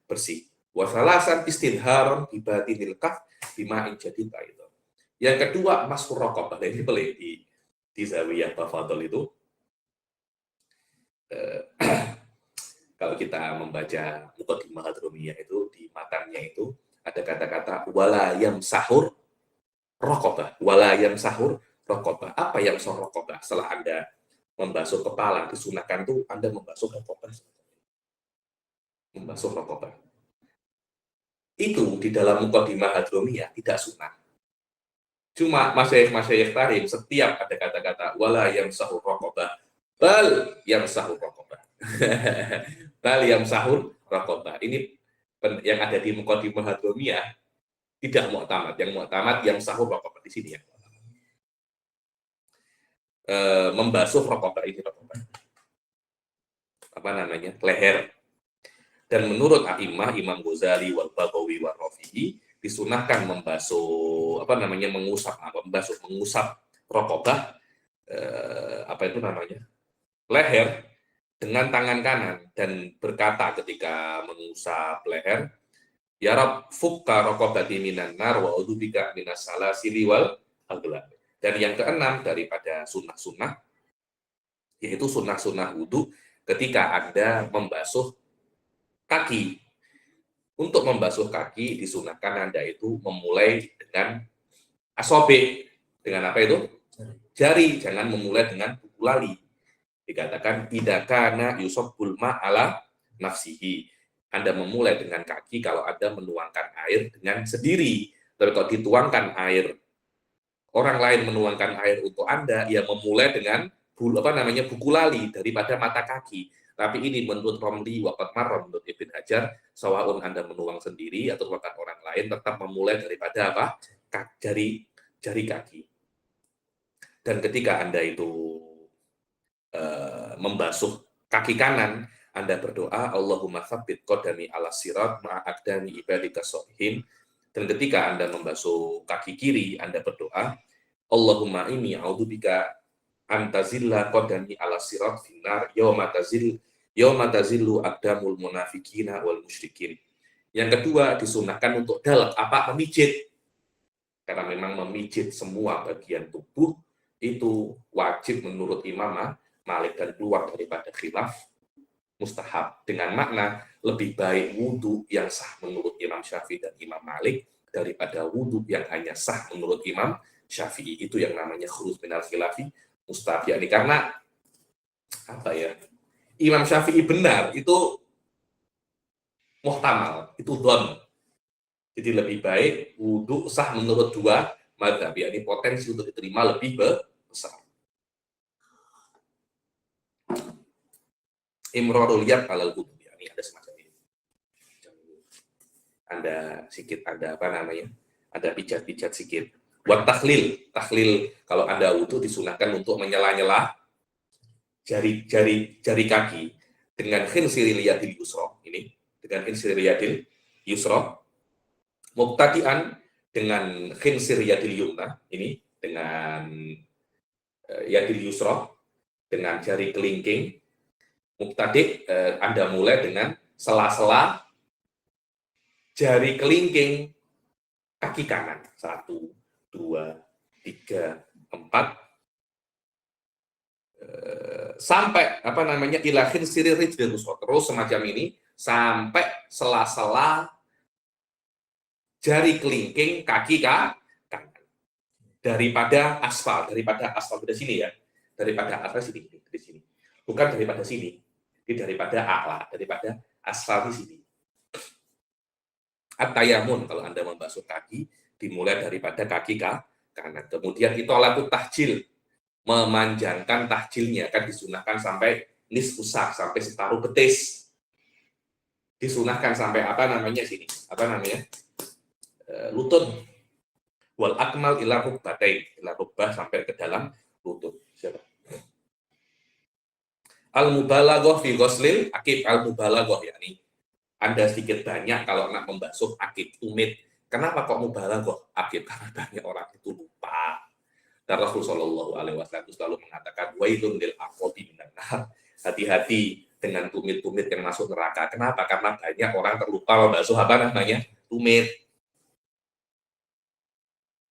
bersih. Wasalasan istidharon bibatinil kaf bima'in jadid itu. Yang kedua maskur raqabah. Ini boleh di zawiyah tafadhol itu. Kalau kita membaca Muqaddimah Hadramiyah itu di matanya itu ada kata-kata wala yamsahur raqabah. Wala yamsahur raqabah. Apa yang sahur raqabah? Setelah Anda membasuh kepala disunahkan tuh Anda membasuh raqabah. Membasuh raqabah. Itu di dalam Muqaddimah Hadramiyah tidak sunnah. Cuma masyayikh tarim setiap ada kata-kata wala yamsahur raqabah, bal yamsahur raqabah. Bal yamsahur raqabah. Ini yang ada di Muqaddimah Hadramiyah tidak mu'tamad. Yang mu'tamad yamsahur raqabah di sini ya. Membasuh raqabah ini leher. Dan menurut a'imah Imam Ghazali wal Baghawi wal Rafi'i disunahkan membasuh mengusap raqabah leher dengan tangan kanan dan berkata ketika mengusap leher, ya Rabb fukka raqabati minan nar wa a'udzubika minas salasili wal aghlal. Dan yang keenam daripada sunnah-sunnah yaitu sunnah-sunnah wudu ketika Anda membasuh kaki. Untuk membasuh kaki disunahkan Anda itu memulai dengan Asobe dengan apa itu? Jari. Jangan memulai dengan buku lali. Dikatakan tidak kana yusobbul ala nafsihi. Anda memulai dengan kaki kalau Anda menuangkan air dengan sendiri. Tapi kalau dituangkan air, orang lain menuangkan air untuk Anda, ya memulai dengan buku lali daripada mata kaki. Tapi ini menurut Romli waqat marram, menurut Ibn Hajar, sawaun Anda menuang sendiri atau menuangkan orang lain, tetap memulai daripada apa? Jari kaki. Dan ketika Anda itu membasuh kaki kanan, Anda berdoa, Allahumma tsabbit qadami ala sirat ma'aqdami ibadika sholihin. Dan ketika Anda membasuh kaki kiri, Anda berdoa, Allahumma inni a'udzubika antazilla qadami ala sirat finnar yawma tazillu aqdamul munafiqina wal musyrikin. Yang kedua, disunahkan untuk dalak, memijit. Karena memang memijit semua bagian tubuh itu wajib menurut Imam Malik dan keluar daripada khilaf mustahab, dengan makna lebih baik wudhu yang sah menurut Imam Syafi'i dan Imam Malik daripada wudhu yang hanya sah menurut Imam Syafi'i. Itu yang namanya khuruj minal khilafi mustahab. Ini karena Imam Syafi'i benar itu muhtamal, itu dhon. Jadi lebih baik wudhu sah menurut dua mazhab, yakni potensi untuk diterima lebih besar. Imrarul yad alal wudu, ini ada semacam ini. Ada pijat-pijat sedikit. Buat tahlil kalau Anda wudu disunahkan untuk menyela-nyela jari kaki dengan khinsiril yadil yusra. Ini dengan khinsiril yadil yusra. Muqtadi'an dengan khinsir yadil yumna, ini dengan yadil yusra, dengan jari kelingking. Muqtadi' Anda mulai dengan sela-sela jari kelingking kaki kanan. 1, 2, 3, 4 sampai ila khinsir rijlil yusra. Terus semacam ini sampai sela-sela jari kelingking kaki kanan. Daripada aspal dari sini ya. Daripada atas sini, dari sini. Bukan daripada sini. Ini daripada a'la, daripada aspal di sini. At-tayamun, kalau Anda membasuh kaki, dimulai daripada kaki kanan. Kemudian itu alatut tahjil, memanjangkan tahjilnya, kan disunahkan sampai nisfusak, sampai separuh betis. Disunahkan sampai sini, lutut. Wal akmal ila rukbatain, ila rukbah sampai ke dalam lutut. Al-mubalaghah fi ghuslil akib, al-mubalaghah yakni Anda sedikit banyak kalau nak membasuh akib, tumit. Kenapa kok mubalaghah akib? Karena banyak orang itu lupa. Dan Rasulullah Shallallahu Alaihi Wasallam selalu mengatakan wailun lil aqabi minan nar. Hati-hati dengan tumit-tumit yang masuk neraka. Kenapa? Karena banyak orang terlupa membasuh tumit.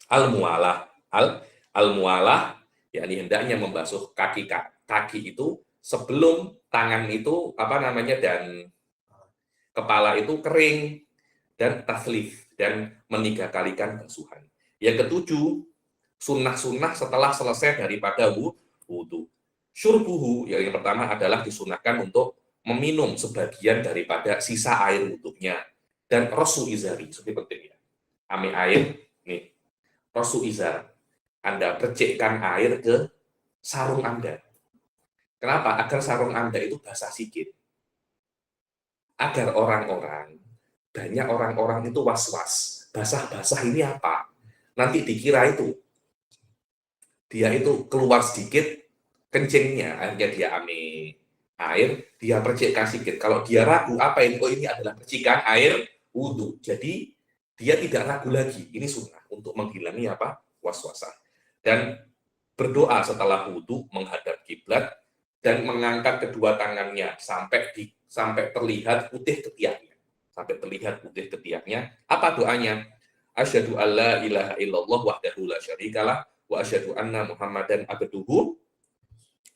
Al-mualah yakni hendaknya membasuh kaki itu sebelum tangan itu dan kepala itu kering, dan taslif dan meniga-kalikan basuhan. Yang ketujuh, sunnah-sunnah setelah selesai daripada wudu. Syurbuhu, yang pertama adalah disunahkan untuk meminum sebagian daripada sisa air wudunya, dan rasu izari, seperti penting ya. Ambil air nih, rasu izar, Anda percikkan air ke sarung Anda. Kenapa? Agar sarung Anda itu basah sedikit. Agar banyak orang-orang itu was-was. Basah-basah ini apa? Nanti dikira dia itu keluar sedikit kencingnya, akhirnya dia ambil air, dia percikkan sedikit. Kalau dia ragu, ini adalah percikan air wudhu. Jadi dia tidak ragu lagi. Ini sunnah untuk menghilangi was-wasan. Dan berdoa setelah wudhu menghadap kiblat dan mengangkat kedua tangannya sampai terlihat putih ketiaknya. Apa doanya? Asyhadu alla ilaha illallah wahdahu la syarikalah wa asyhadu anna Muhammadan abduhu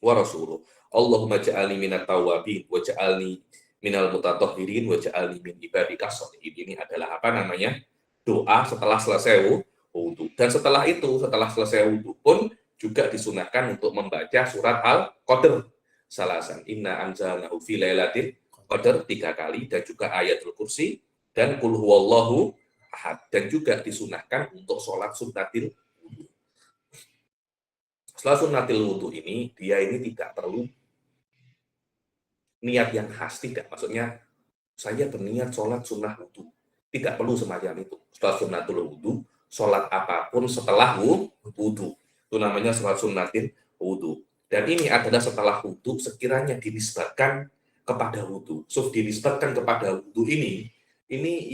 wa rasuluh. Allahumma ja'alni minat tawwabin wa ja'alni minal mutatahhirin wa ja'alni min ibadika sholihin. Ini adalah doa setelah selesai wudhu. Dan setelah itu, setelah selesai wudhu pun juga disunahkan untuk membaca surat Al-Qadr salasan. Inna anzalnahu fi lailatul qadr 3 kali, dan juga ayatul kursi dan qul huwallahu ahad. Dan juga disunahkan untuk sholat sunnatil wudhu. Sholat sunnatil wudhu ini, dia ini tidak perlu niat yang khas, tidak. Maksudnya, saya berniat sholat sunnah wudhu. Tidak perlu semacam itu. Sholat sunnatul wudhu, sholat apapun setelah wudhu. Itu namanya sholat sunnatil wudhu. Dan ini adalah setelah wudhu, sekiranya dinisbatkan kepada wudhu. So, dinisbatkan kepada wudhu ini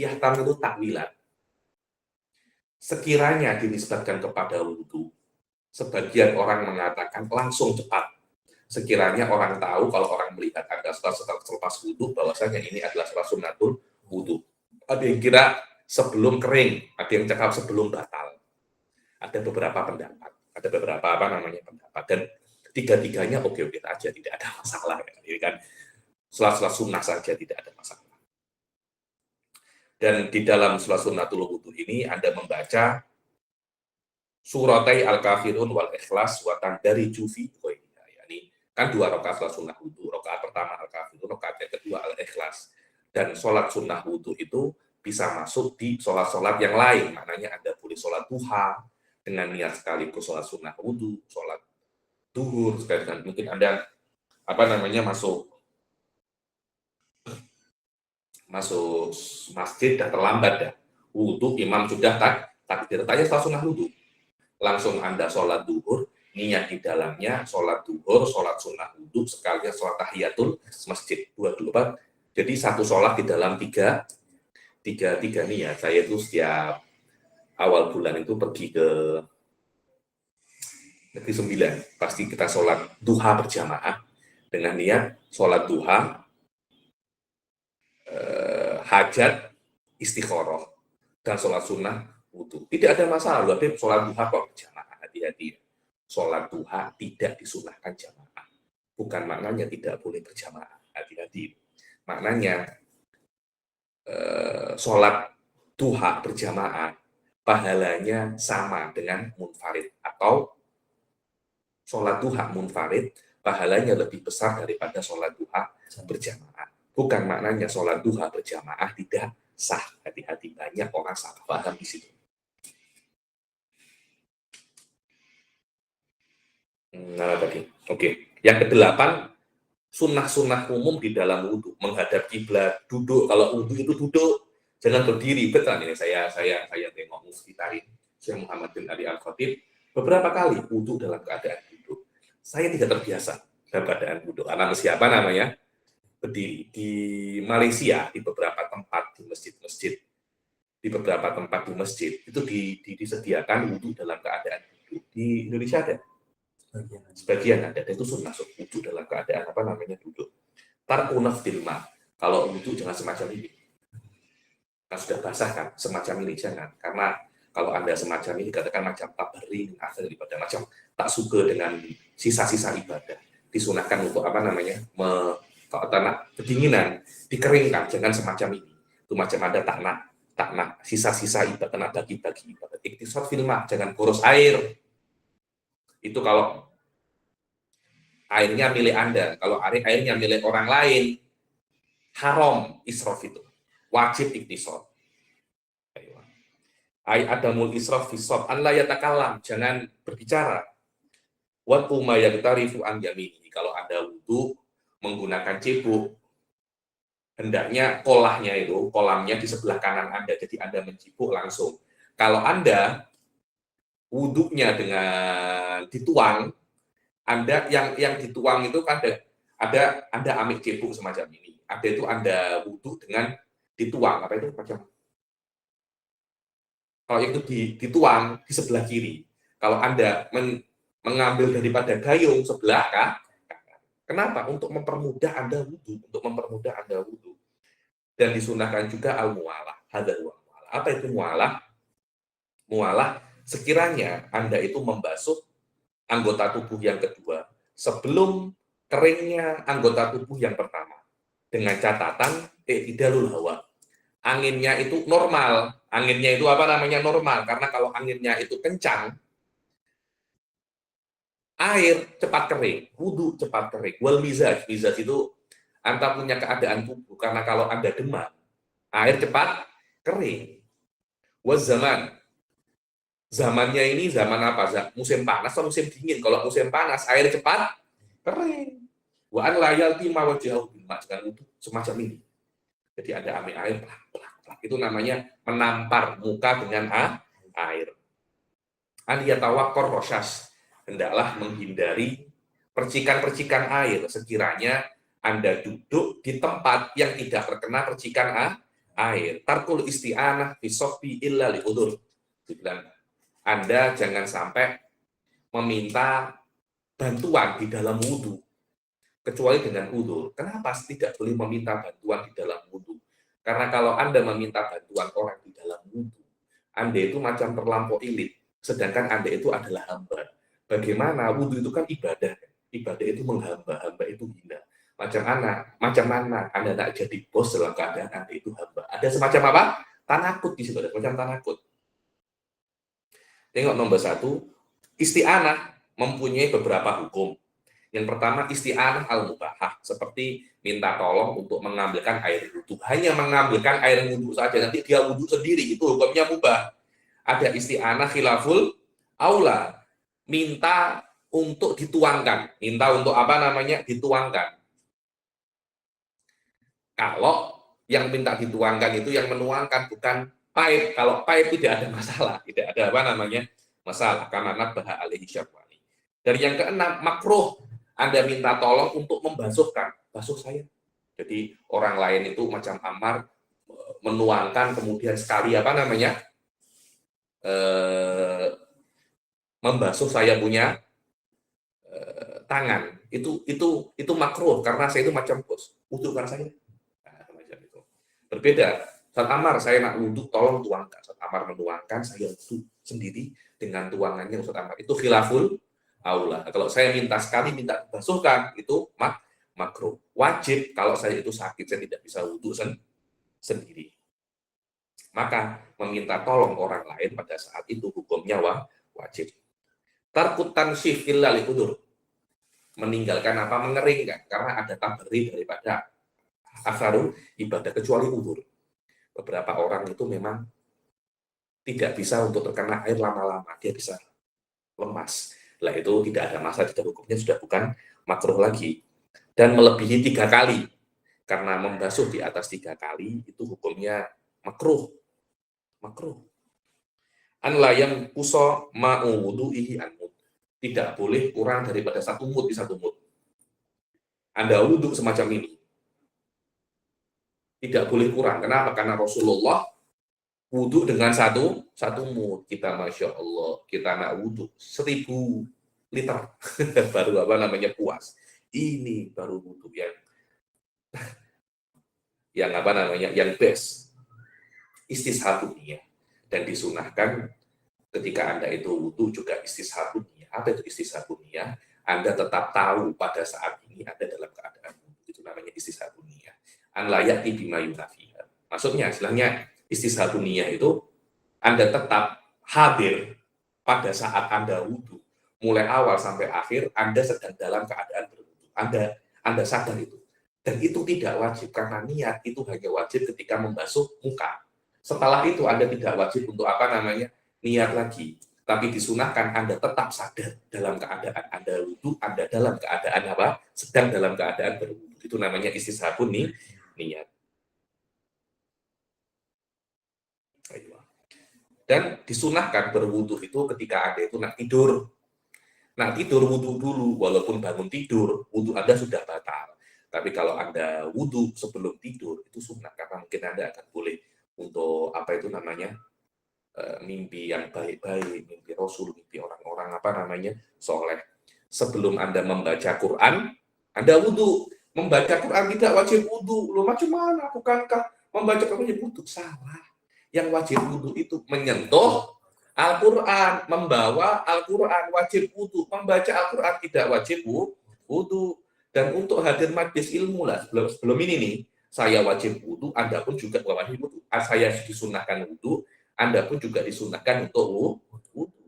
yahtamilu takwilan. Sekiranya dinisbatkan kepada wudhu, sebagian orang mengatakan langsung cepat. Sekiranya orang tahu, kalau orang melihat ada setelah selepas wudhu, bahwasanya ini adalah sholat sunnatul wudhu. Ada yang kira sebelum kering, ada yang cakap sebelum batal. Ada beberapa pendapat, ada beberapa pendapat, dan tiga-tiganya oke-oke saja, tidak ada masalah. Ini kan sholat sunnah saja, tidak ada masalah. Dan di dalam sholat sunnatul wudhu ini Anda membaca suratai Al-Kafirun wal Ikhlas wa tandariju fi ini kan 2 rakaat sholat sunnah wudhu. Rakaat pertama Al-Kafirun, rakaat yang kedua Al-Ikhlas. Dan sholat sunnah wudhu itu bisa masuk di sholat-sholat yang lain. Maknanya Anda boleh sholat duha dengan niat sekaligus sholat sunnah wudhu, sholat duhur, sekalian mungkin Anda masuk masjid dan terlambat ya. Wudhu, imam sudah takbir. Tanya sholat sunnah wudhu. Langsung Anda sholat duhur, niat di dalamnya sholat duhur, sholat sunnah wudhu, sekalian sholat tahiyatul masjid. 2 Jadi satu sholat di dalam tiga niat. Saya itu setiap awal bulan itu pergi ke Negeri 9. Pasti kita sholat duha berjamaah dengan niat sholat duha, hajat, istikharah, dan sholat sunnah wudhu. Tidak ada masalah, tapi sholat duha kok berjamaah, hati-hati. Sholat duha tidak disunahkan jamaah. Bukan maknanya tidak boleh berjamaah, hati-hati. Maknanya sholat duha berjamaah pahalanya sama dengan munfarid, atau sholat duha munfarid pahalanya lebih besar daripada sholat duha berjamaah. Bukan maknanya sholat duha berjamaah tidak sah. Hati-hati, banyak orang salah paham di situ. Nah, tadi. Oke. Yang ke-8, sunnah-sunnah umum di dalam wudhu. Menghadap kiblat, duduk. Kalau wudhu itu duduk, jangan berdiri. Betul ini saya tengok Mufti Tarim, Syekh Muhammad bin Ali Al-Khatib, beberapa kali wudhu dalam keadaan duduk. Saya tidak terbiasa dalam keadaan duduk. Karena siapa namanya? Berdiri. Di Malaysia, di beberapa tempat di masjid-masjid, di beberapa tempat di masjid itu disediakan wudhu dalam keadaan duduk. Di Indonesia ada sebagian ada, dan itu sunnah wudhu dalam keadaan duduk. Tarkunaf dilma, kalau wudhu jangan semacam ini. Kan sudah basah kan, semacam ini jangan. Karena kalau Anda semacam ini katakan macam tabari akhir ibadah, macam tak suka dengan sisa-sisa ibadah. Disunahkan untuk kalau tanah kedinginan dikeringkan, jangan semacam ini. Itu macam ada tak nak sisa-sisa ibadah, nak bagi-bagi ibadah. Iktisad filmah, jangan boros air. Itu kalau airnya milik Anda. Kalau airnya milik orang lain, haram israf itu. Wajib iktisad. Adamul israf fi shab, an la yatakallam, jangan berbicara. Wa ma yaqtarifu an yamini. Kalau Anda wudu menggunakan cebok, hendaknya kolamnya di sebelah kanan Anda, jadi Anda mencibuk langsung. Kalau Anda wudhunya dengan dituang, Anda yang dituang itu ada Anda ambil cebok semacam ini. Ada itu Anda wudhu dengan dituang, apa itu macam? Kalau itu dituang di sebelah kiri. Kalau Anda mengambil daripada gayung sebelah kanan. Kenapa? Untuk mempermudah Anda wudhu. Dan disunahkan juga al-mu'alah. Apa itu mu'alah? Mu'alah, sekiranya Anda itu membasuh anggota tubuh yang kedua sebelum keringnya anggota tubuh yang pertama. Dengan catatan, idalul hawa. Anginnya itu normal. Anginnya itu apa namanya normal, karena kalau anginnya itu kencang, air cepat kering, wudhu cepat kering. Wal mizaj, mizaj itu Anda punya keadaan tubuh, karena kalau Anda demam, air cepat kering. Was zaman, zamannya ini zaman apa? Musim panas atau musim dingin? Kalau musim panas, air cepat kering. Wa an layal tima wajahu bima, dengan wudhu semacam ini. Jadi ada ambil air, itu namanya menampar muka dengan air. Aliyatawakor rosas, hendaklah menghindari percikan-percikan air sekiranya Anda duduk di tempat yang tidak terkena percikan air. Tarkul isti'anah fisofi illa liudur. Dibilang, Anda jangan sampai meminta bantuan di dalam wudhu, kecuali dengan udur. Kenapa tidak boleh meminta bantuan di dalam wudhu? Karena kalau Anda meminta bantuan orang di dalam wudhu, Anda itu macam terlampau elit, sedangkan Anda itu adalah hamba. Bagaimana? Wudhu itu kan ibadah. Ibadah itu menghamba, hamba itu hina. Macam mana Anda tak jadi bos dalam keadaan Anda itu hamba? Ada semacam apa? Tanakut di situ, ada semacam tanakut. Tengok nomor 1, isti'anah mempunyai beberapa hukum. Yang pertama, isti'anah al-mubahah, seperti minta tolong untuk mengambilkan air wudhu. Hanya mengambilkan air wudhu saja, nanti dia wudhu sendiri, itu hukumnya mubah. Ada isti'anah khilaful aula, minta untuk dituangkan. Minta untuk apa namanya? Dituangkan. Kalau yang minta dituangkan itu yang menuangkan, bukan paip. Kalau paip tidak ada masalah, tidak ada apa namanya masalah, karena nabah alaihi syafwani. Dan yang keenam, makruh, Anda minta tolong untuk membasuhkan, basuh saya. Jadi orang lain itu macam Ammar menuangkan, kemudian sekali apa namanya membasuh saya punya tangan, itu makruh, karena saya itu macam bos, wudhukan saya. Nah, macam itu. Berbeda. Saat Ammar, saya nak wudhu, tolong tuangkan. Saat Ammar menuangkan, saya wudhu sendiri dengan tuangannya Ustaz Ammar. Itu khilaful aula. Kalau saya minta sekali, minta dibasuhkan, itu makruh. Wajib kalau saya itu sakit, saya tidak bisa wudhu sendiri. Maka meminta tolong orang lain pada saat itu hukumnya wajib. Tarkut tansif illa liudur, meninggalkan apa? Mengeringkan, karena ada taberi daripada akharu ibadah, kecuali udur. Beberapa orang itu memang tidak bisa untuk terkena air lama-lama, dia bisa lemas. Lah itu tidak ada masalah, tidak, hukumnya sudah bukan makruh lagi. Dan melebihi 3 kali, karena membasuh di atas 3 kali itu hukumnya makruh. Makruh. An layam kuso ma'u wudu'ihi anmud, tidak boleh kurang daripada 1 mud di 1 mud. Anda wudhu semacam ini, tidak boleh kurang. Kenapa? Karena Rasulullah wudhu dengan satu mud. Kita Masya Allah, kita nak wudhu 1000 liter baru apa namanya puas. Ini baru wudhu yang apa namanya, yang best. Istishabun niyah. Dan disunahkan ketika Anda itu wudhu juga istishabun niyah. Apa itu istishabun niyah? Anda tetap tahu pada saat ini Anda dalam keadaan wudhu. Itu namanya istishabun niyah. An layati bima yunafiha. Maksudnya, istilahnya istishabun niyah itu Anda tetap hadir pada saat Anda wudhu. Mulai awal sampai akhir Anda sedang dalam keadaan berwudhu. Anda sadar itu. Dan itu tidak wajib, karena niat itu hanya wajib ketika membasuh muka. Setelah itu Anda tidak wajib untuk apa namanya niat lagi. Tapi disunahkan Anda tetap sadar dalam keadaan Anda wudhu, Anda dalam keadaan apa? Sedang dalam keadaan berwudhu. Itu namanya istishabun niat. Dan disunahkan berwudhu itu ketika Anda itu nak tidur. Nak tidur wudhu dulu, walaupun bangun tidur, wudhu Anda sudah batal. Tapi kalau Anda wudhu sebelum tidur, itu sunnah, karena mungkin Anda akan boleh untuk apa itu namanya, mimpi yang baik-baik, mimpi Rasul, mimpi orang-orang apa namanya, soleh. Sebelum Anda membaca Quran, Anda wudhu. Membaca Quran tidak wajib wudhu. Loh, macam mana? Bukankah membaca Quran wudhu? Salah. Yang wajib wudhu itu menyentuh Al-Quran, membawa Al-Quran, wajib wudhu. Membaca Al-Quran tidak wajib wudhu. Dan untuk hadir majlis ilmu lah, sebelum ini nih, saya wajib wudhu, Anda pun juga wajib wudhu. Saya disunahkan wudhu, Anda pun juga disunahkan untuk wudu.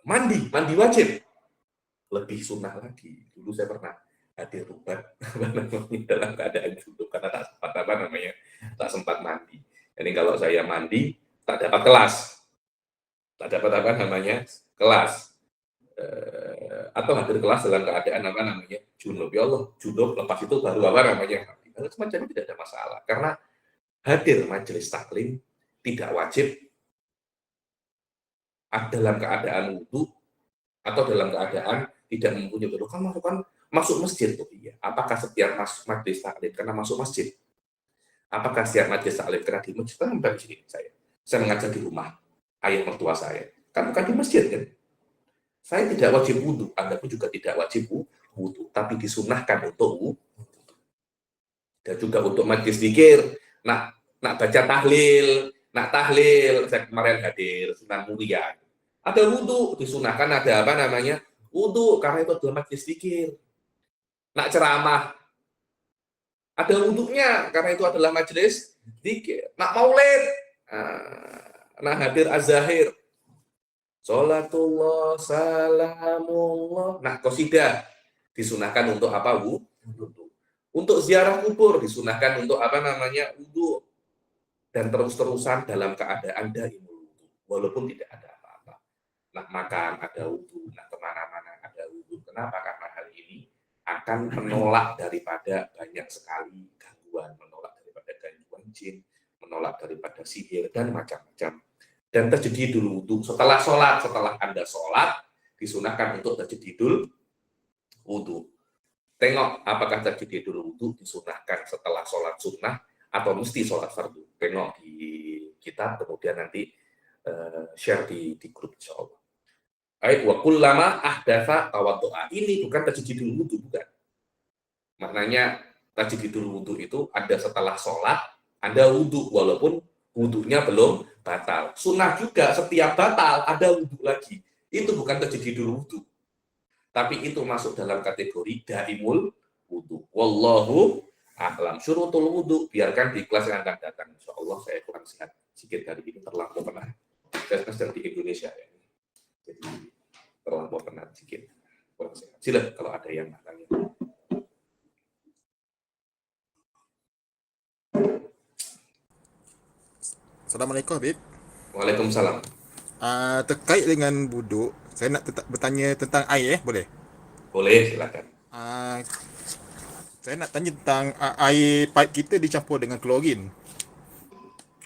Mandi wajib. Lebih sunnah lagi. Dulu saya pernah hadir rubat dalam keadaan junub karena tak sempat mandi. Jadi kalau saya mandi tak dapat kelas, kelas, atau hadir kelas dalam keadaan junub. Ya Allah, junub lepas itu baru mandi. Kalau semacam itu tidak ada masalah karena hadir majelis taklim tidak wajib dalam keadaan wudu atau dalam keadaan tidak mempunyai wudu. Kan masuk masjid tuh iya. Apakah setiap majelis taklim karena masuk masjid? Apakah setiap majelis taklim karena di masjid? Kan bukan di sini saya mengajar di rumah ayah mertua saya. Kan bukan di masjid kan? Saya tidak wajib wudu, Anda pun juga tidak wajib wudu, tapi disunahkan untuk wudu. Dan juga untuk majelis zikir, nak baca tahlil, saya kemarin hadir Sunan Muria. Ada wudu, disunahkan ada wudu karena itu adalah majelis zikir. Nak ceramah, ada wudunya karena itu adalah majelis zikir. Nak maulid, hadir az-zahir. Salatullah, salamullah. Nah, qasidah disunahkan untuk apa, wudu. Untuk ziarah kubur disunahkan untuk wudu. Dan terus-terusan dalam keadaan daimul wudu, walaupun tidak ada apa-apa. Nak makan ada wudu, nak kemana-mana ada wudu. Kenapa? Karena hal ini akan menolak daripada banyak sekali gangguan, menolak daripada gangguan jin, menolak daripada sihir dan macam-macam. Dan tajdidul wudu setelah Anda sholat disunahkan untuk tajdidul wudu. Tengok apakah tajdidul wudu disunahkan setelah sholat sunnah atau mesti sholat fardu. Tengok di kitab, kemudian nanti share di grup insyaallah. Wa kullama ahdatsa tawaddu'a. Ini bukan tajdidul wudu, bukan. Maknanya tajdidul wudu itu ada setelah sholat, Anda wudu walaupun wudunya belum batal. Sunnah juga setiap batal ada wudu lagi. Itu bukan tajdidul wudu. Tapi itu masuk dalam kategori daimul wudu. Wallahu a'lam. Syurutul wudu biarkan di kelas yang akan datang. Insyaallah saya kurang sehat sedikit hari ini, terlalu pernah. Saya sedang di Indonesia ya. Jadi terlalu pernah sedikit. Kurang sehat. Silakan kalau ada yang tanya. Assalamualaikum Habib. Waalaikumsalam. Terkait dengan wuduk, saya nak bertanya tentang air, boleh? Boleh, silakan. Saya nak tanya tentang air pipe kita dicampur dengan klorin.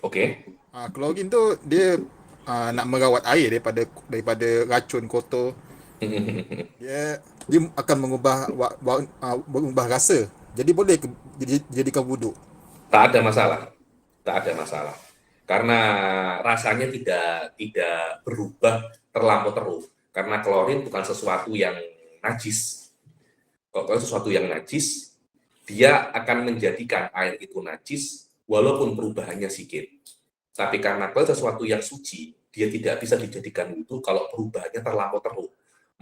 Okey. Klorin tu dia nak merawat air daripada racun kotor. Dia akan mengubah rasa. Jadi boleh dijadikan wuduk. Tak ada masalah. Karena rasanya tidak berubah terlampau terus. Karena klorin bukan sesuatu yang najis. Kalau sesuatu yang najis, dia akan menjadikan air itu najis walaupun perubahannya sedikit. Tapi karena kalau sesuatu yang suci, dia tidak bisa dijadikan wudu kalau perubahannya terlampau terus.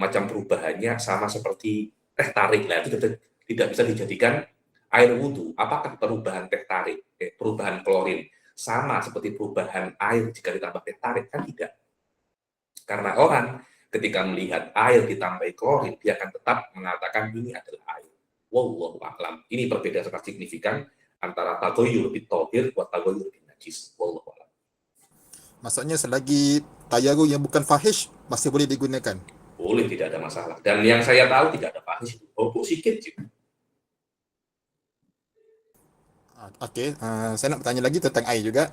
Macam perubahannya sama seperti teh tarik lah, itu tidak bisa dijadikan air wudu. Apakah perubahan teh tarik, perubahan klorin sama seperti perubahan air jika ditambah teh tarik? Kan tidak. Karena orang ketika melihat air ditambahi klorin, dia akan tetap mengatakan ini adalah air. Wallahu a'lam. Ini perbedaan sangat signifikan antara taghayyur bit-thahir wa taghayyur bin-najis. Wallahu a'lam. Maksudnya selagi tayaru yang bukan fahish masih boleh digunakan. Boleh, tidak ada masalah. Dan yang saya tahu tidak ada fahish. Bau sikit sih. Okey, saya nak bertanya lagi tentang air juga.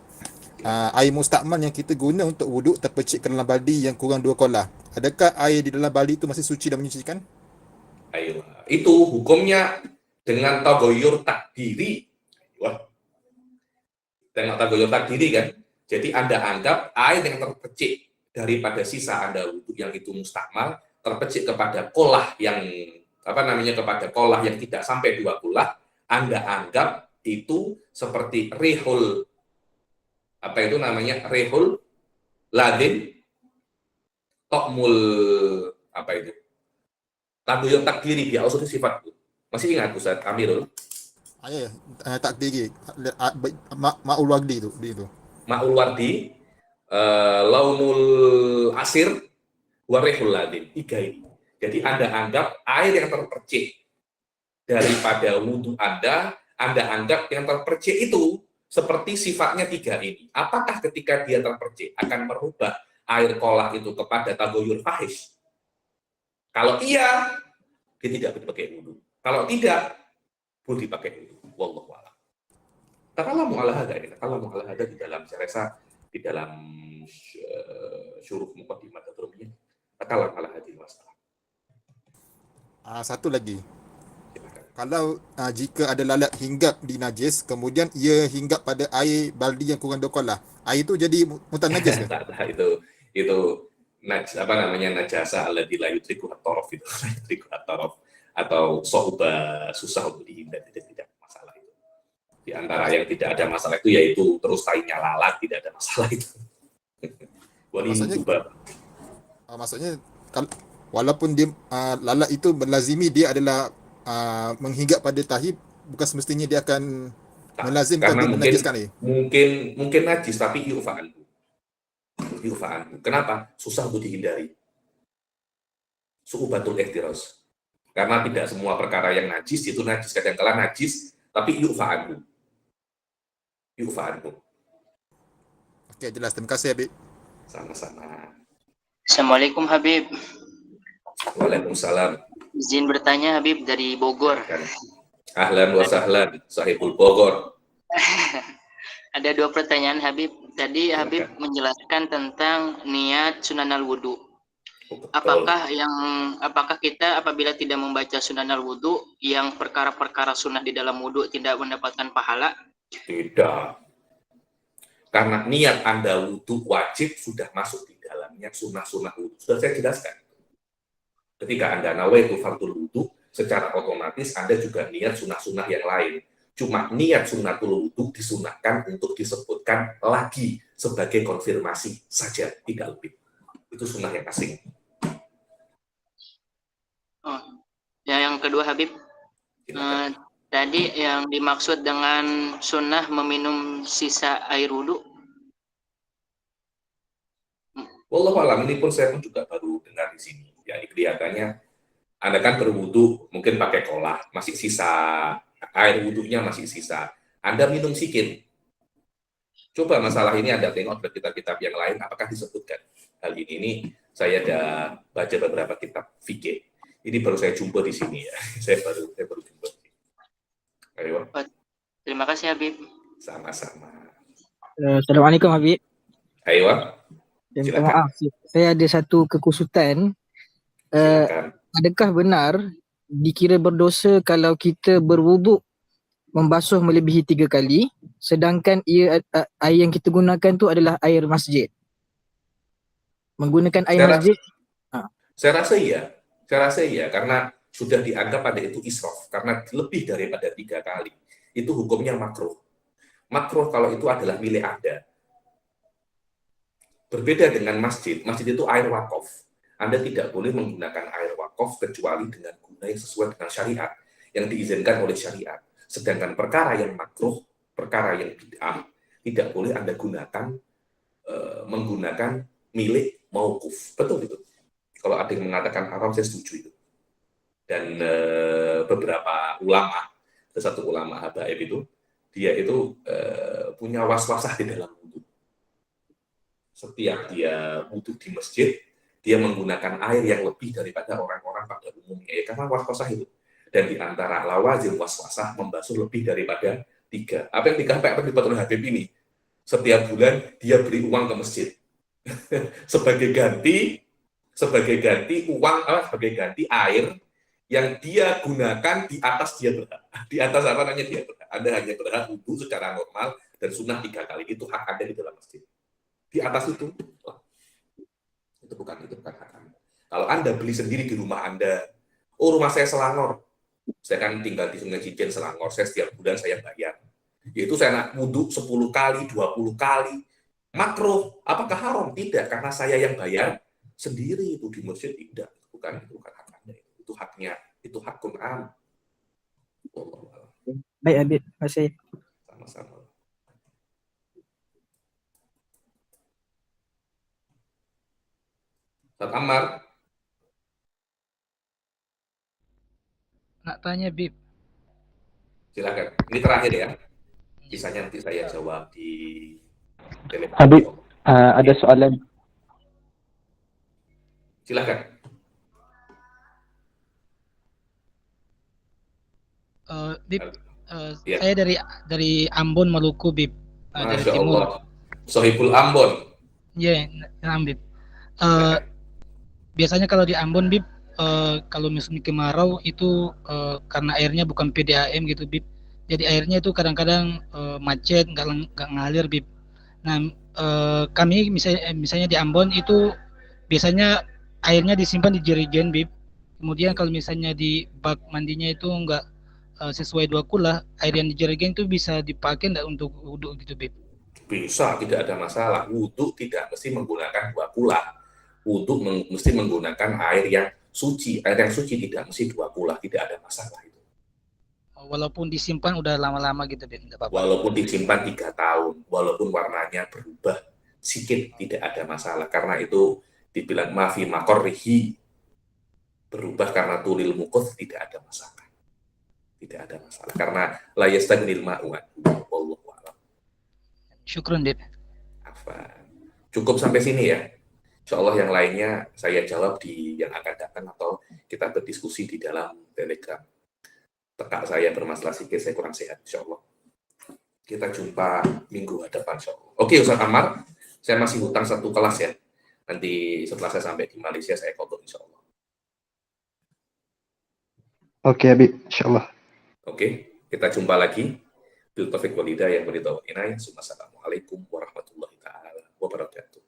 Air mustakmal yang kita guna untuk wuduk terpercik ke dalam baldi yang kurang 2 kolah. Adakah air di dalam baldi itu masih suci dan menyucikan? Ayo, itu hukumnya dengan taghayyur takdiri. Wah. Dengan taghayyur takdiri kan. Jadi Anda anggap air yang terpercik daripada sisa Anda wuduk yang itu mustakmal terpercik kepada kolah yang kepada kolah yang tidak sampai 2 kolah, Anda anggap itu seperti rihul rihul ladin tokmul taghayyur takdiri dia usul sifat. Masih ingat Ustaz Amirul? Ya, takdiri. Ma'ul Wagdi itu. Ma'ul wardi, launul asir, warehul ladin. 3 ini. Jadi Anda anggap air yang terpercik daripada wudhu Anda anggap yang terpercik itu seperti sifatnya 3 ini. Apakah ketika dia terpercik akan merubah air kolak itu kepada tagoyur fahish? Kalau iya, dia tidak dipakai wudhu. Kalau tidak, boleh dipakai wudhu. Wallahu a'lam. Takalamu ala hada ini. Takalamu ala hada di dalam, saya rasa di dalam syuruh muqaddimah Tadrumiyah. Takalamu ala hadi masalah. Satu lagi. Silakan. Kalau jika ada lalat hinggap di najis, kemudian ia hinggap pada air baldi yang kurang 2 kolah, air itu jadi mutanajis ke? Tak, itu apa namanya, najasa alladzi la yudriku at-taraf itu. La yudriku at-taraf atau sohba, susah untuk dihindari, tidak masalah itu. Di antara yang tidak ada masalah itu yaitu terus tainya lalat, tidak ada masalah itu. Maksudnya walaupun dia lalat itu melazimi dia adalah menghinggap pada tahi, bukan semestinya dia akan melazimkan Karena dia menajiskan air. mungkin najis tapi yufa'an. Kenapa? Susah untuk dihindari. Su'ubatul ihtiraz. Karena tidak semua perkara yang najis itu najis, kadang-kala najis tapi yufa'an. Oke, jelas. Terima kasih, Habib. Sama-sama. Assalamualaikum Habib. Waalaikumsalam. Izin bertanya Habib dari Bogor. Ahlan wa sahlan, sahibul Bogor. Ada 2 pertanyaan Habib. Tadi Habib menjelaskan tentang niat sunanal wudu. Apakah kita apabila tidak membaca sunanal wudu, yang perkara-perkara sunnah di dalam wudu tidak mendapatkan pahala? Tidak. Karena niat Anda wudu wajib sudah masuk di dalamnya sunnah-sunnah wudu. Sudah saya jelaskan. Ketika Anda nawaitu fardul wudu, secara otomatis Anda juga niat sunnah-sunnah yang lain. Cuma niat sunnatul wudu disunahkan untuk disebutkan lagi sebagai konfirmasi saja, tidak lebih. Itu sunnah yang asing. Yang kedua Habib, tadi yang dimaksud dengan sunnah meminum sisa air wudu. Wallahu a'lam, ini pun saya pun juga baru dengar di sini. Ya, kelihatannya Anda kan berwudu mungkin pakai kolah, masih sisa air wudunya masih sisa. Anda minum sikit. Coba masalah ini Anda tengok dari kitab-kitab yang lain, apakah disebutkan hal ini saya ada baca beberapa kitab fikih. Ini baru saya jumpa di sini ya. Saya baru jumpa. Ayo. Terima kasih Habib. Sama-sama. Assalamualaikum Habib. Ayo. Minta maaf, saya ada satu kekusutan. Adakah benar dikira berdosa kalau kita berwuduk membasuh melebihi 3 kali, sedangkan air yang kita gunakan tu adalah air masjid? Menggunakan air masjid? Saya rasa iya, karena sudah dianggap pada itu israf, karena lebih daripada 3 kali. Itu hukumnya makruh. Makruh kalau itu adalah milik Anda. Berbeda dengan masjid itu air wakaf. Anda tidak boleh menggunakan air wakaf kecuali dengan guna yang sesuai dengan syariat, yang diizinkan oleh syariat. Sedangkan perkara yang makruh, perkara yang bid'ah, tidak boleh Anda gunakan menggunakan milik mauquf. Betul itu. Kalau ada yang mengatakan haram, saya setuju itu. Dan beberapa ulama, ada satu ulama habaib itu, dia itu punya was-wasah di dalam wudu. Setiap dia wudu di masjid, dia menggunakan air yang lebih daripada orang-orang pada umumnya, ya, karena was-wasah itu. Dan di antara lawazim was-wasah membasuh lebih daripada 3. Apa yang digampang di Batul Habib ini? Setiap bulan dia beri uang ke masjid sebagai ganti uang, sebagai ganti air yang dia gunakan di atas dia berhak. Di atas apa namanya dia berhak. Anda hanya berhak wudu secara normal dan sunnah 3 kali. Itu hak Anda di dalam masjid. Di atas itu bukan hak Anda. Kalau Anda beli sendiri di rumah Anda, rumah saya Selangor, saya kan tinggal di Sungai Cijen Selangor, saya setiap bulan saya bayar. Yaitu saya nak wudhu 10 kali, 20 kali. Makruh, apakah haram? Tidak, karena saya yang bayar sendiri itu di masjid. Tidak, bukan hak Anda. Itu haknya, itu hak Quran. Baik Habib, terima kasih. Sama-sama. Ustaz Ammar, Nak tanya Bib. silakan. Ini terakhir ya. Sisanya nanti saya jawab di telepon. Habib, ada soalan. Silakan. Bib, Ya. saya dari Ambon, Maluku, Bib. Dari Masya timur. Allah. Sohibul Ambon. Iya, nah, Bib. Biasanya kalau di Ambon, Bib, kalau musim kemarau itu karena airnya bukan PDAM gitu, Bib. Jadi airnya itu kadang-kadang macet, nggak ngalir, Bib. Nah, kami misalnya di Ambon itu biasanya airnya disimpan di jerigen, Bib. Kemudian kalau misalnya di bak mandinya itu nggak sesuai 2 kula, air yang di jerigen itu bisa dipakai nggak untuk wudhu gitu, Bib? Bisa, tidak ada masalah. Wudhu tidak mesti menggunakan 2 kula. Wudhu mesti menggunakan air yang suci. Air yang suci tidak mesti 2 kula, tidak ada masalah itu. Walaupun disimpan udah lama-lama gitu, Bib, nggak apa-apa. Walaupun disimpan 3 tahun, walaupun warnanya berubah sedikit, tidak ada masalah. Karena itu dibilang mafi makorrihi, berubah karena tulil mukoth, tidak ada masalah. Tidak ada masalah. Karena la yastagnil ma'u wallahu a'lam. Syukron, Bib. Cukup sampai sini ya. Insya Allah yang lainnya saya jawab di yang akan datang atau kita berdiskusi di dalam Telegram. Tekak saya bermasalah sikit, saya kurang sehat, insya Allah. Kita jumpa minggu depan, insya Allah. Oke, Ustaz Ammar, saya masih hutang 1 kelas ya. Nanti setelah saya sampai di Malaysia, saya kodok, insya Allah. Oke Habib, insya Allah. Oke, kita jumpa lagi. Bil taufiq wal hidayah, wa inayah. Assalamualaikum warahmatullahi wabarakatuh.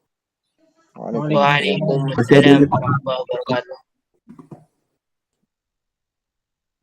Waalaikumsalam warahmatullahi wabarakatuh.